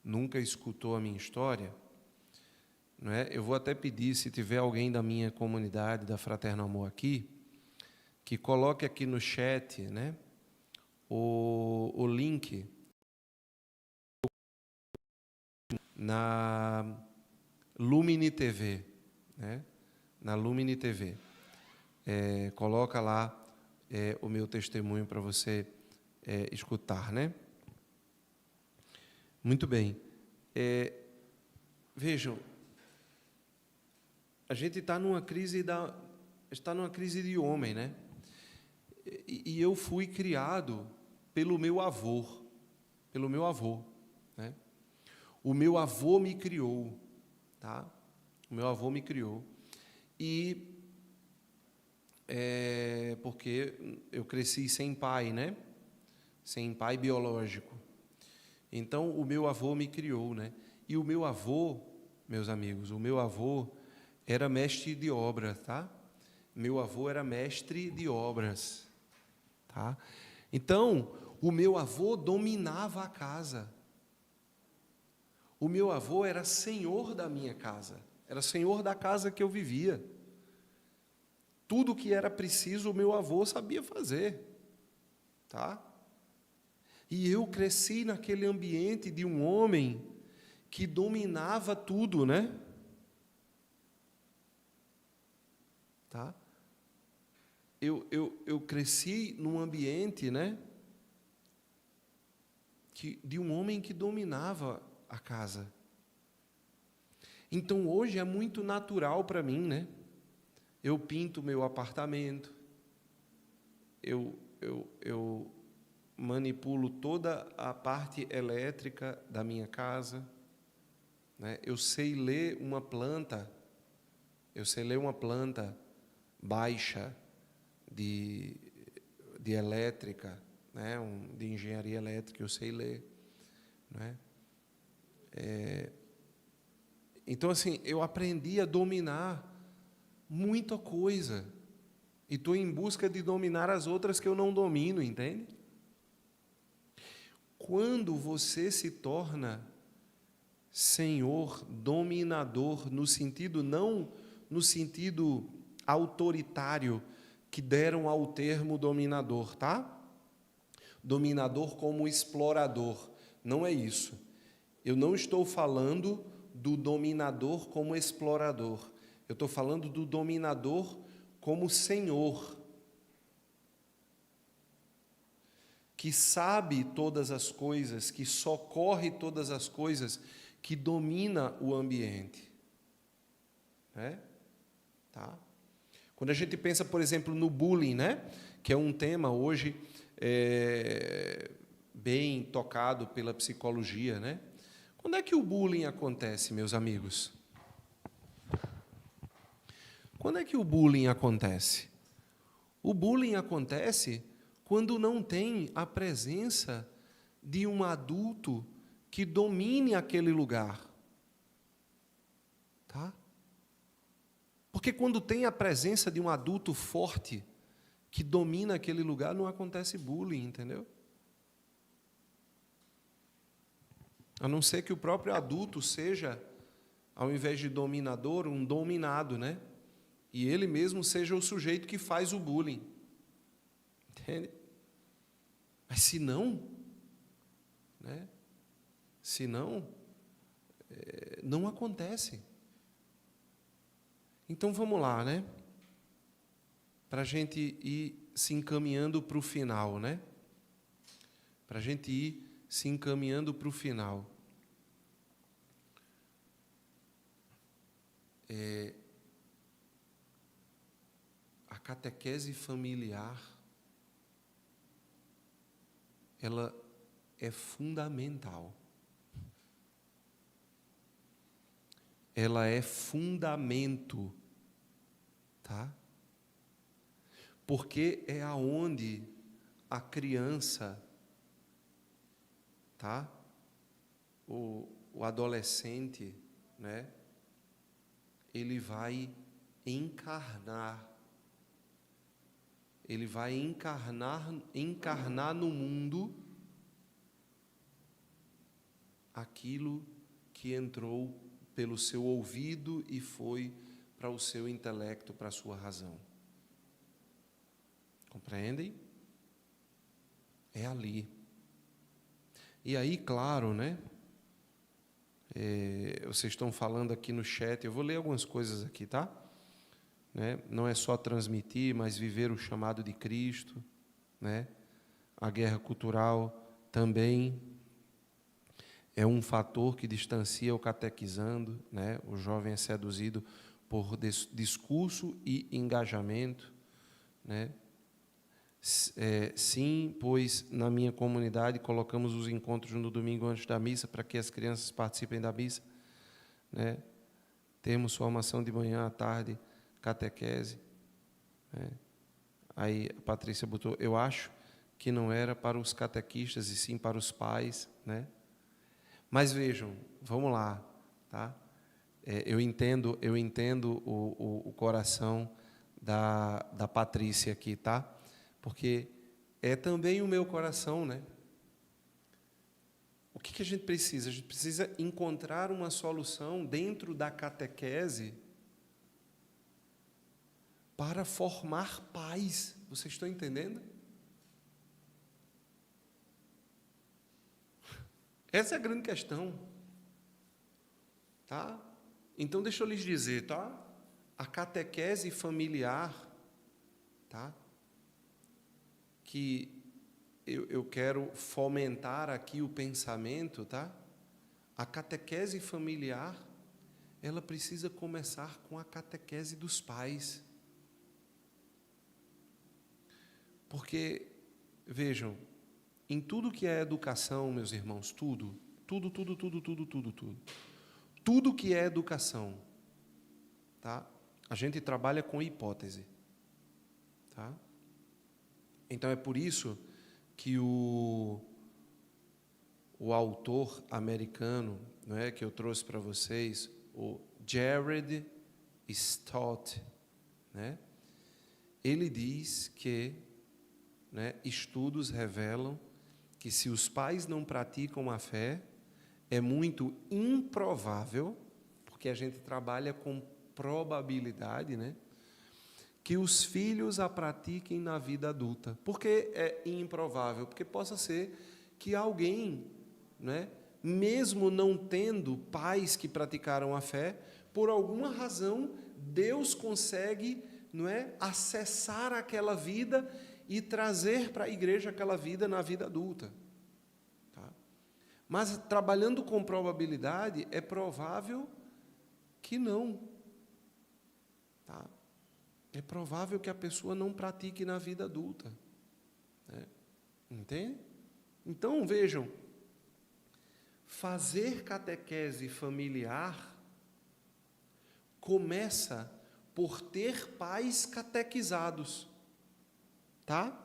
nunca escutou a minha história, não é? Eu vou até pedir, se tiver alguém da minha comunidade, da Fraterno Amor aqui, que coloque aqui no chat, né, o link na Lumini TV, né? Na Lumini TV. Coloca lá o meu testemunho para você escutar, né? Muito bem. Vejam, a gente está numa crise de homem, né? E eu fui criado pelo meu avô, né? O meu avô me criou, tá? O meu avô me criou. E porque eu cresci sem pai, né? Sem pai biológico. Então, o meu avô me criou, né? E o meu avô, meus amigos, o meu avô era mestre de obras, tá? Meu avô era mestre de obras, tá? Então, o meu avô dominava a casa. O meu avô era senhor da minha casa, era senhor da casa que eu vivia. Tudo que era preciso, o meu avô sabia fazer, tá? E eu cresci naquele ambiente de um homem que dominava tudo, né? Tá? Eu cresci num ambiente, né, de um homem que dominava a casa. Então, hoje é muito natural para mim, né? Eu pinto meu apartamento, eu manipulo toda a parte elétrica da minha casa, né? Eu sei ler uma planta baixa de elétrica, né? De engenharia elétrica, eu sei ler, né? Então, assim, eu aprendi a dominar muita coisa e estou em busca de dominar as outras que eu não domino, entende? Quando você se torna senhor, dominador, no sentido, não no sentido autoritário que deram ao termo dominador, tá? Dominador como explorador, não é isso. Eu não estou falando do dominador como explorador. Eu estou falando do dominador como senhor, que sabe todas as coisas, que socorre todas as coisas, que domina o ambiente. Né? Tá? Quando a gente pensa, por exemplo, no bullying, né? Que é um tema hoje bem tocado pela psicologia, né? Quando é que o bullying acontece, meus amigos? Quando é que o bullying acontece? O bullying acontece quando não tem a presença de um adulto que domine aquele lugar. Tá? Porque quando tem a presença de um adulto forte que domina aquele lugar, não acontece bullying, entendeu? A não ser que o próprio adulto seja, ao invés de dominador, um dominado, né? E ele mesmo seja o sujeito que faz o bullying. Entende? Mas se não, né? Se não, não acontece. Então vamos lá, né? Para a gente ir se encaminhando para o final, né? Para a gente ir se encaminhando para o final. A catequese familiar, ela é fundamental. Ela é fundamento, tá? Porque é aonde a criança, tá? O adolescente, né? Ele vai encarnar no mundo aquilo que entrou pelo seu ouvido e foi para o seu intelecto, para a sua razão. Compreendem? É ali. E aí, claro, né? Vocês estão falando aqui no chat, eu vou ler algumas coisas aqui, tá? Né? Não é só transmitir, mas viver o chamado de Cristo, né? A guerra cultural também é um fator que distancia o catequizando, né? O jovem é seduzido por discurso e engajamento, né? Sim, pois na minha comunidade colocamos os encontros no domingo antes da missa para que as crianças participem da missa, né? Temos formação de manhã à tarde, catequese, né? Aí a Patrícia botou, eu acho que não era para os catequistas e sim para os pais, né? Mas vejam, vamos lá, tá? Eu entendo o coração da Patrícia aqui, tá? Porque é também o meu coração, né? O que a gente precisa? A gente precisa encontrar uma solução dentro da catequese para formar pais. Vocês estão entendendo? Essa é a grande questão. Tá? Então, deixa eu lhes dizer, tá? A catequese familiar, tá? Que eu quero fomentar aqui o pensamento, tá? A catequese familiar, ela precisa começar com a catequese dos pais. Porque, vejam, em tudo que é educação, meus irmãos, tudo que é educação, tá? A gente trabalha com hipótese, tá? Então é por isso que o autor americano, não é, que eu trouxe para vocês, o Jared Stott, né? Ele diz que, né, estudos revelam que se os pais não praticam a fé, é muito improvável, porque a gente trabalha com probabilidade, né, que os filhos a pratiquem na vida adulta. Por que é improvável? Porque possa ser que alguém, né, mesmo não tendo pais que praticaram a fé, por alguma razão, Deus consegue, não é, acessar aquela vida e trazer para a igreja aquela vida na vida adulta. Tá? Mas, trabalhando com probabilidade, é provável que não. Tá? É provável que a pessoa não pratique na vida adulta. Né? Entende? Então, vejam, fazer catequese familiar começa por ter pais catequizados, tá?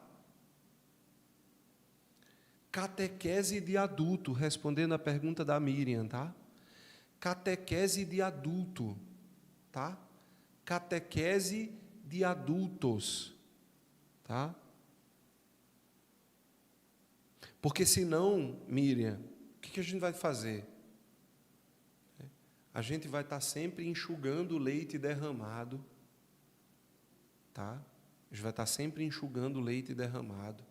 Catequese de adulto, respondendo a pergunta da Miriam, tá? Catequese de adulto, tá? Catequese de adultos, tá? Porque senão, Miriam, o que a gente vai fazer? A gente vai estar sempre enxugando o leite derramado, tá? A gente vai estar sempre enxugando o leite derramado,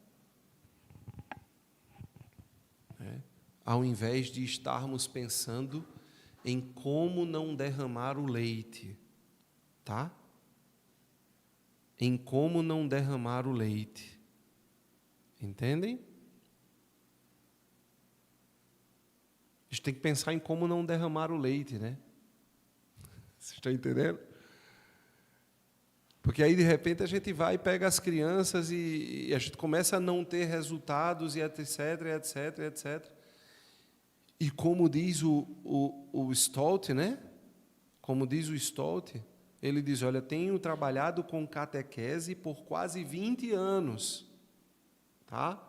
né? Ao invés de estarmos pensando em como não derramar o leite, tá? Em como não derramar o leite. Entendem? A gente tem que pensar em como não derramar o leite, né? Vocês estão entendendo? Porque aí, de repente, a gente vai e pega as crianças e a gente começa a não ter resultados, e etc, etc, etc. E como diz o Stott, né? Como diz o Stott, ele diz, olha, tenho trabalhado com catequese por quase 20 anos, tá?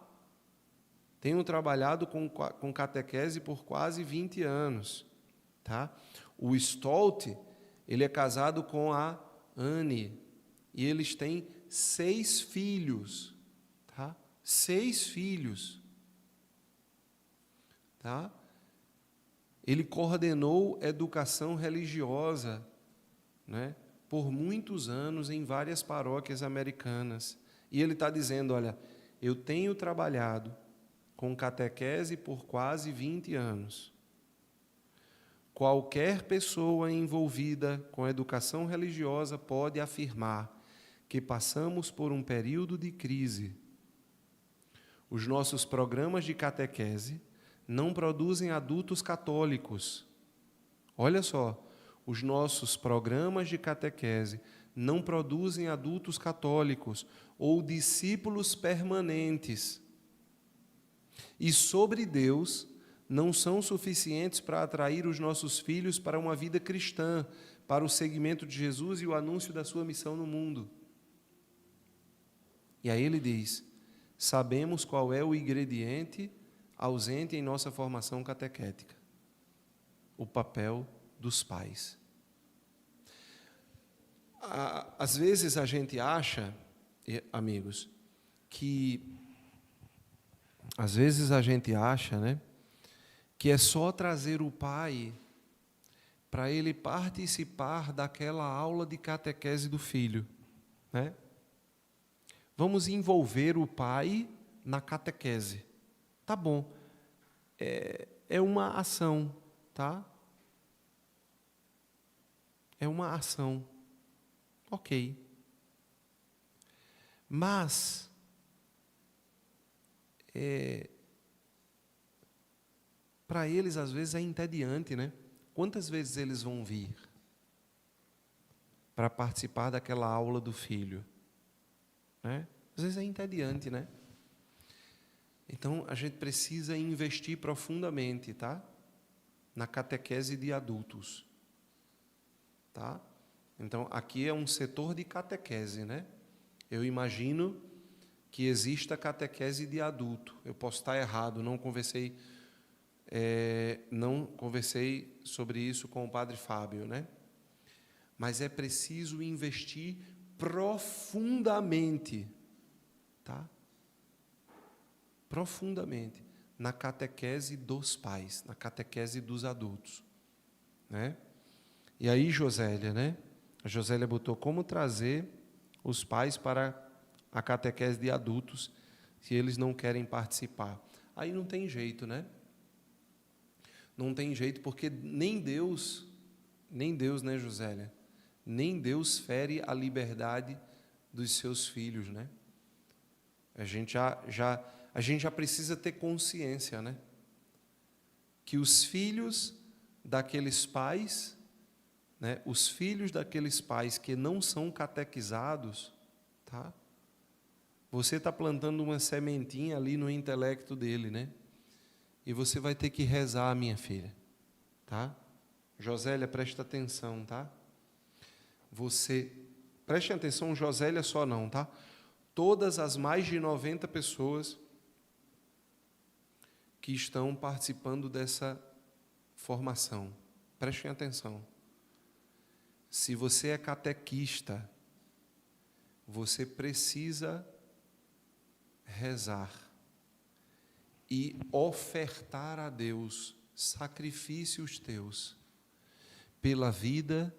Tenho trabalhado com catequese por quase 20 anos. Tá? O Stott, ele é casado com a Anne, e eles têm 6 filhos. Tá? 6 filhos. Tá? Ele coordenou educação religiosa, né, por muitos anos em várias paróquias americanas. E ele está dizendo, olha, eu tenho trabalhado com catequese por quase 20 anos. Qualquer pessoa envolvida com a educação religiosa pode afirmar que passamos por um período de crise. Os nossos programas de catequese não produzem adultos católicos. Olha só, os nossos programas de catequese não produzem adultos católicos ou discípulos permanentes. E sobre Deus não são suficientes para atrair os nossos filhos para uma vida cristã, para o seguimento de Jesus e o anúncio da sua missão no mundo. E aí ele diz, sabemos qual é o ingrediente ausente em nossa formação catequética: o papel dos pais. Às vezes a gente acha, amigos, né, que é só trazer o pai para ele participar daquela aula de catequese do filho, né? Vamos envolver o pai na catequese. Tá bom. É uma ação, tá? É uma ação. Ok. Mas para eles, às vezes, é entediante, né? Quantas vezes eles vão vir para participar daquela aula do filho? Né? Às vezes é entediante, né? Então, a gente precisa investir profundamente, tá? Na catequese de adultos. Tá? Então, aqui é um setor de catequese, né? Eu imagino que exista catequese de adulto. Eu posso estar errado, não conversei sobre isso com o Padre Fábio, né? Mas é preciso investir profundamente, tá? Profundamente na catequese dos pais, na catequese dos adultos, né? E aí, Josélia, né? A Josélia botou como trazer os pais para a catequese de adultos se eles não querem participar. Aí não tem jeito, né? Não tem jeito, porque nem Deus, né, Josélia? Nem Deus fere a liberdade dos seus filhos, né? A gente já precisa ter consciência, né? Que os filhos daqueles pais, né? Os filhos daqueles pais que não são catequizados, tá? Você está plantando uma sementinha ali no intelecto dele, né? E você vai ter que rezar, minha filha, tá? Josélia, presta atenção, tá? Preste atenção, Josélia só não, tá? Todas as mais de 90 pessoas que estão participando dessa formação, prestem atenção. Se você é catequista, você precisa rezar e ofertar a Deus sacrifícios teus pela vida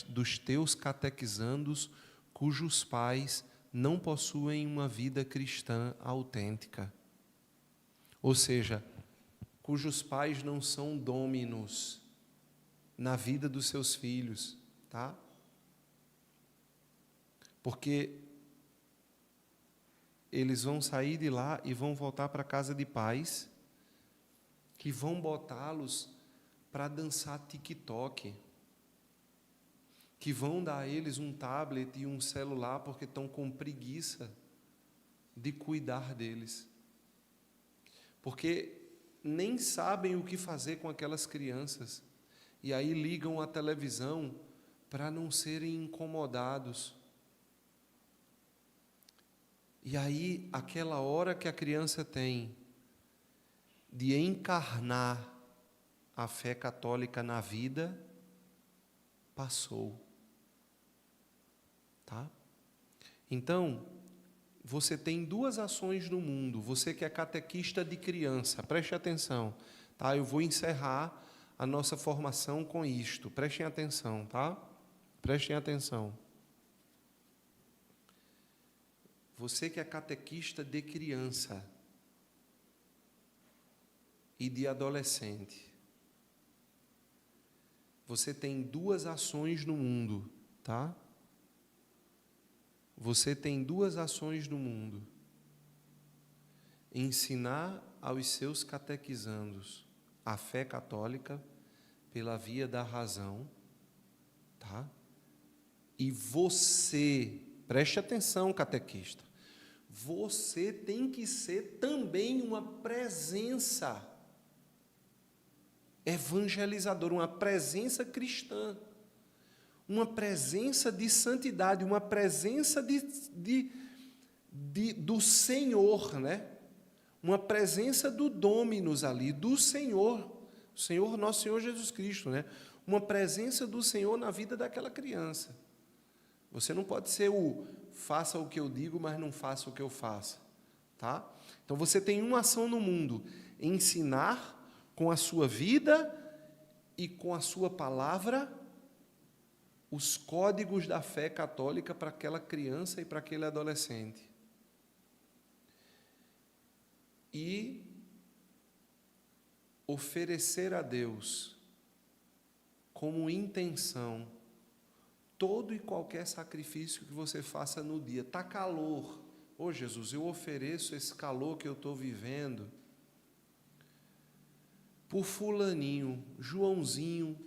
dos teus catequizandos cujos pais não possuem uma vida cristã autêntica. Ou seja, cujos pais não são dôminos na vida dos seus filhos, tá? Porque eles vão sair de lá e vão voltar para a casa de pais que vão botá-los para dançar TikTok, que vão dar a eles um tablet e um celular porque estão com preguiça de cuidar deles. Porque nem sabem o que fazer com aquelas crianças. E aí ligam a televisão para não serem incomodados. E aí, aquela hora que a criança tem de encarnar a fé católica na vida, passou. Tá? Então, você tem duas ações no mundo. Você que é catequista de criança, preste atenção. Tá? Eu vou encerrar a nossa formação com isto. Prestem atenção, tá? Prestem atenção. Você que é catequista de criança e de adolescente, você tem duas ações no mundo, tá? Você tem duas ações no mundo. Ensinar aos seus catequizandos a fé católica pela via da razão, tá? E você, preste atenção, catequista, você tem que ser também uma presença evangelizadora, uma presença cristã, uma presença de santidade, uma presença do Senhor, né? Uma presença do Dominus ali, do Senhor, nosso Senhor Jesus Cristo, né? Uma presença do Senhor na vida daquela criança. Você não pode ser faça o que eu digo, mas não faça o que eu faço, tá? Então você tem uma ação no mundo: ensinar com a sua vida e com a sua palavra os códigos da fé católica para aquela criança e para aquele adolescente. E oferecer a Deus como intenção todo e qualquer sacrifício que você faça no dia. Está calor. Ô Jesus, eu ofereço esse calor que eu estou vivendo por fulaninho, Joãozinho,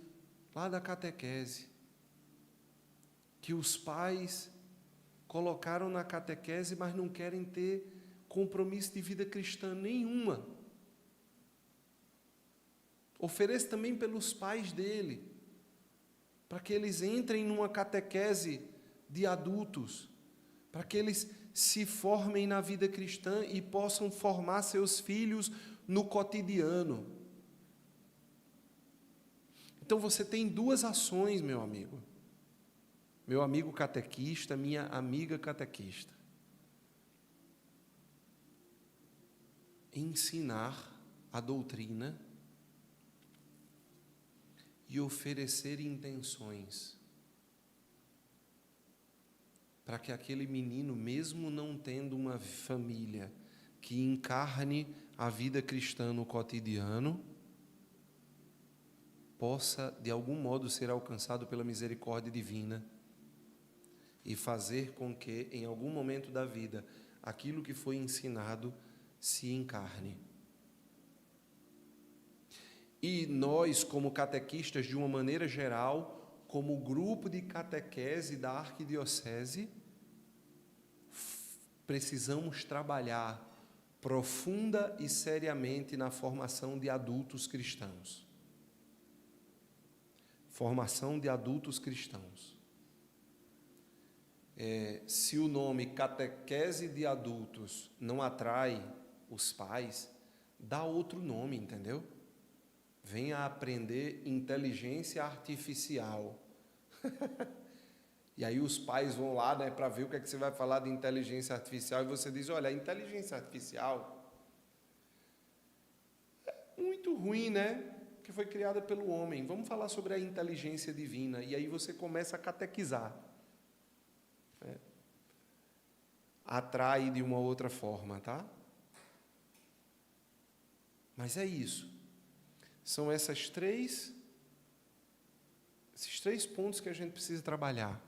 lá da catequese, que os pais colocaram na catequese, mas não querem ter compromisso de vida cristã nenhuma. Ofereça também pelos pais dele, para que eles entrem numa catequese de adultos, para que eles se formem na vida cristã e possam formar seus filhos no cotidiano. Então você tem duas ações, meu amigo catequista, minha amiga catequista: ensinar a doutrina e oferecer intenções para que aquele menino, mesmo não tendo uma família que encarne a vida cristã no cotidiano, possa, de algum modo, ser alcançado pela misericórdia divina e fazer com que, em algum momento da vida, aquilo que foi ensinado se encarne. E nós, como catequistas, de uma maneira geral, como grupo de catequese da Arquidiocese, precisamos trabalhar profunda e seriamente na formação de adultos cristãos. Formação de adultos cristãos. Se o nome catequese de adultos não atrai os pais, dá outro nome, entendeu? Venha aprender inteligência artificial. E aí os pais vão lá, né, para ver o que é que você vai falar de inteligência artificial, e você diz, olha, a inteligência artificial é muito ruim, né? Que foi criada pelo homem. Vamos falar sobre a inteligência divina. E aí você começa a catequizar. Atrai de uma outra forma, tá? Mas é isso. São esses três pontos que a gente precisa trabalhar.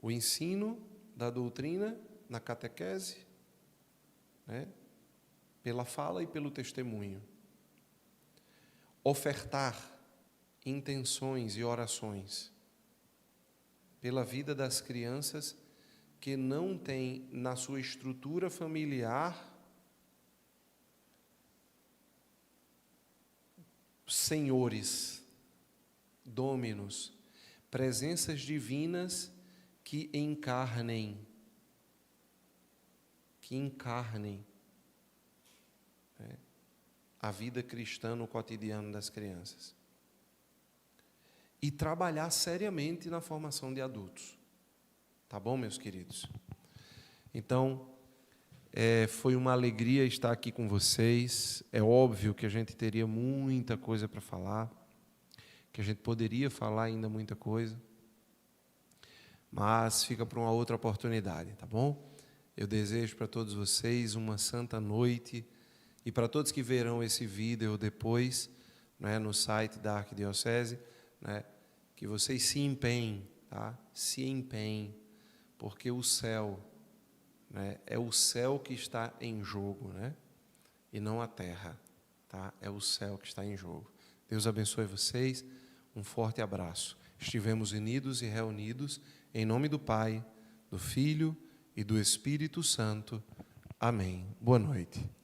O ensino da doutrina na catequese, né? Pela fala e pelo testemunho. Ofertar intenções e orações pela vida das crianças que não têm na sua estrutura familiar senhores, dôminos, presenças divinas que encarnem a vida cristã no cotidiano das crianças. E trabalhar seriamente na formação de adultos. Tá bom, meus queridos? Então, foi uma alegria estar aqui com vocês. É óbvio que a gente teria muita coisa para falar, que a gente poderia falar ainda muita coisa, mas fica para uma outra oportunidade, tá bom? Eu desejo para todos vocês uma santa noite, e para todos que verão esse vídeo depois, né, no site da Arquidiocese, né, que vocês se empenhem, tá? Se empenhem, porque o céu, né, é o céu que está em jogo, né? E não a terra, tá? É o céu que está em jogo. Deus abençoe vocês, um forte abraço. Estivemos unidos e reunidos em nome do Pai, do Filho e do Espírito Santo. Amém. Boa noite.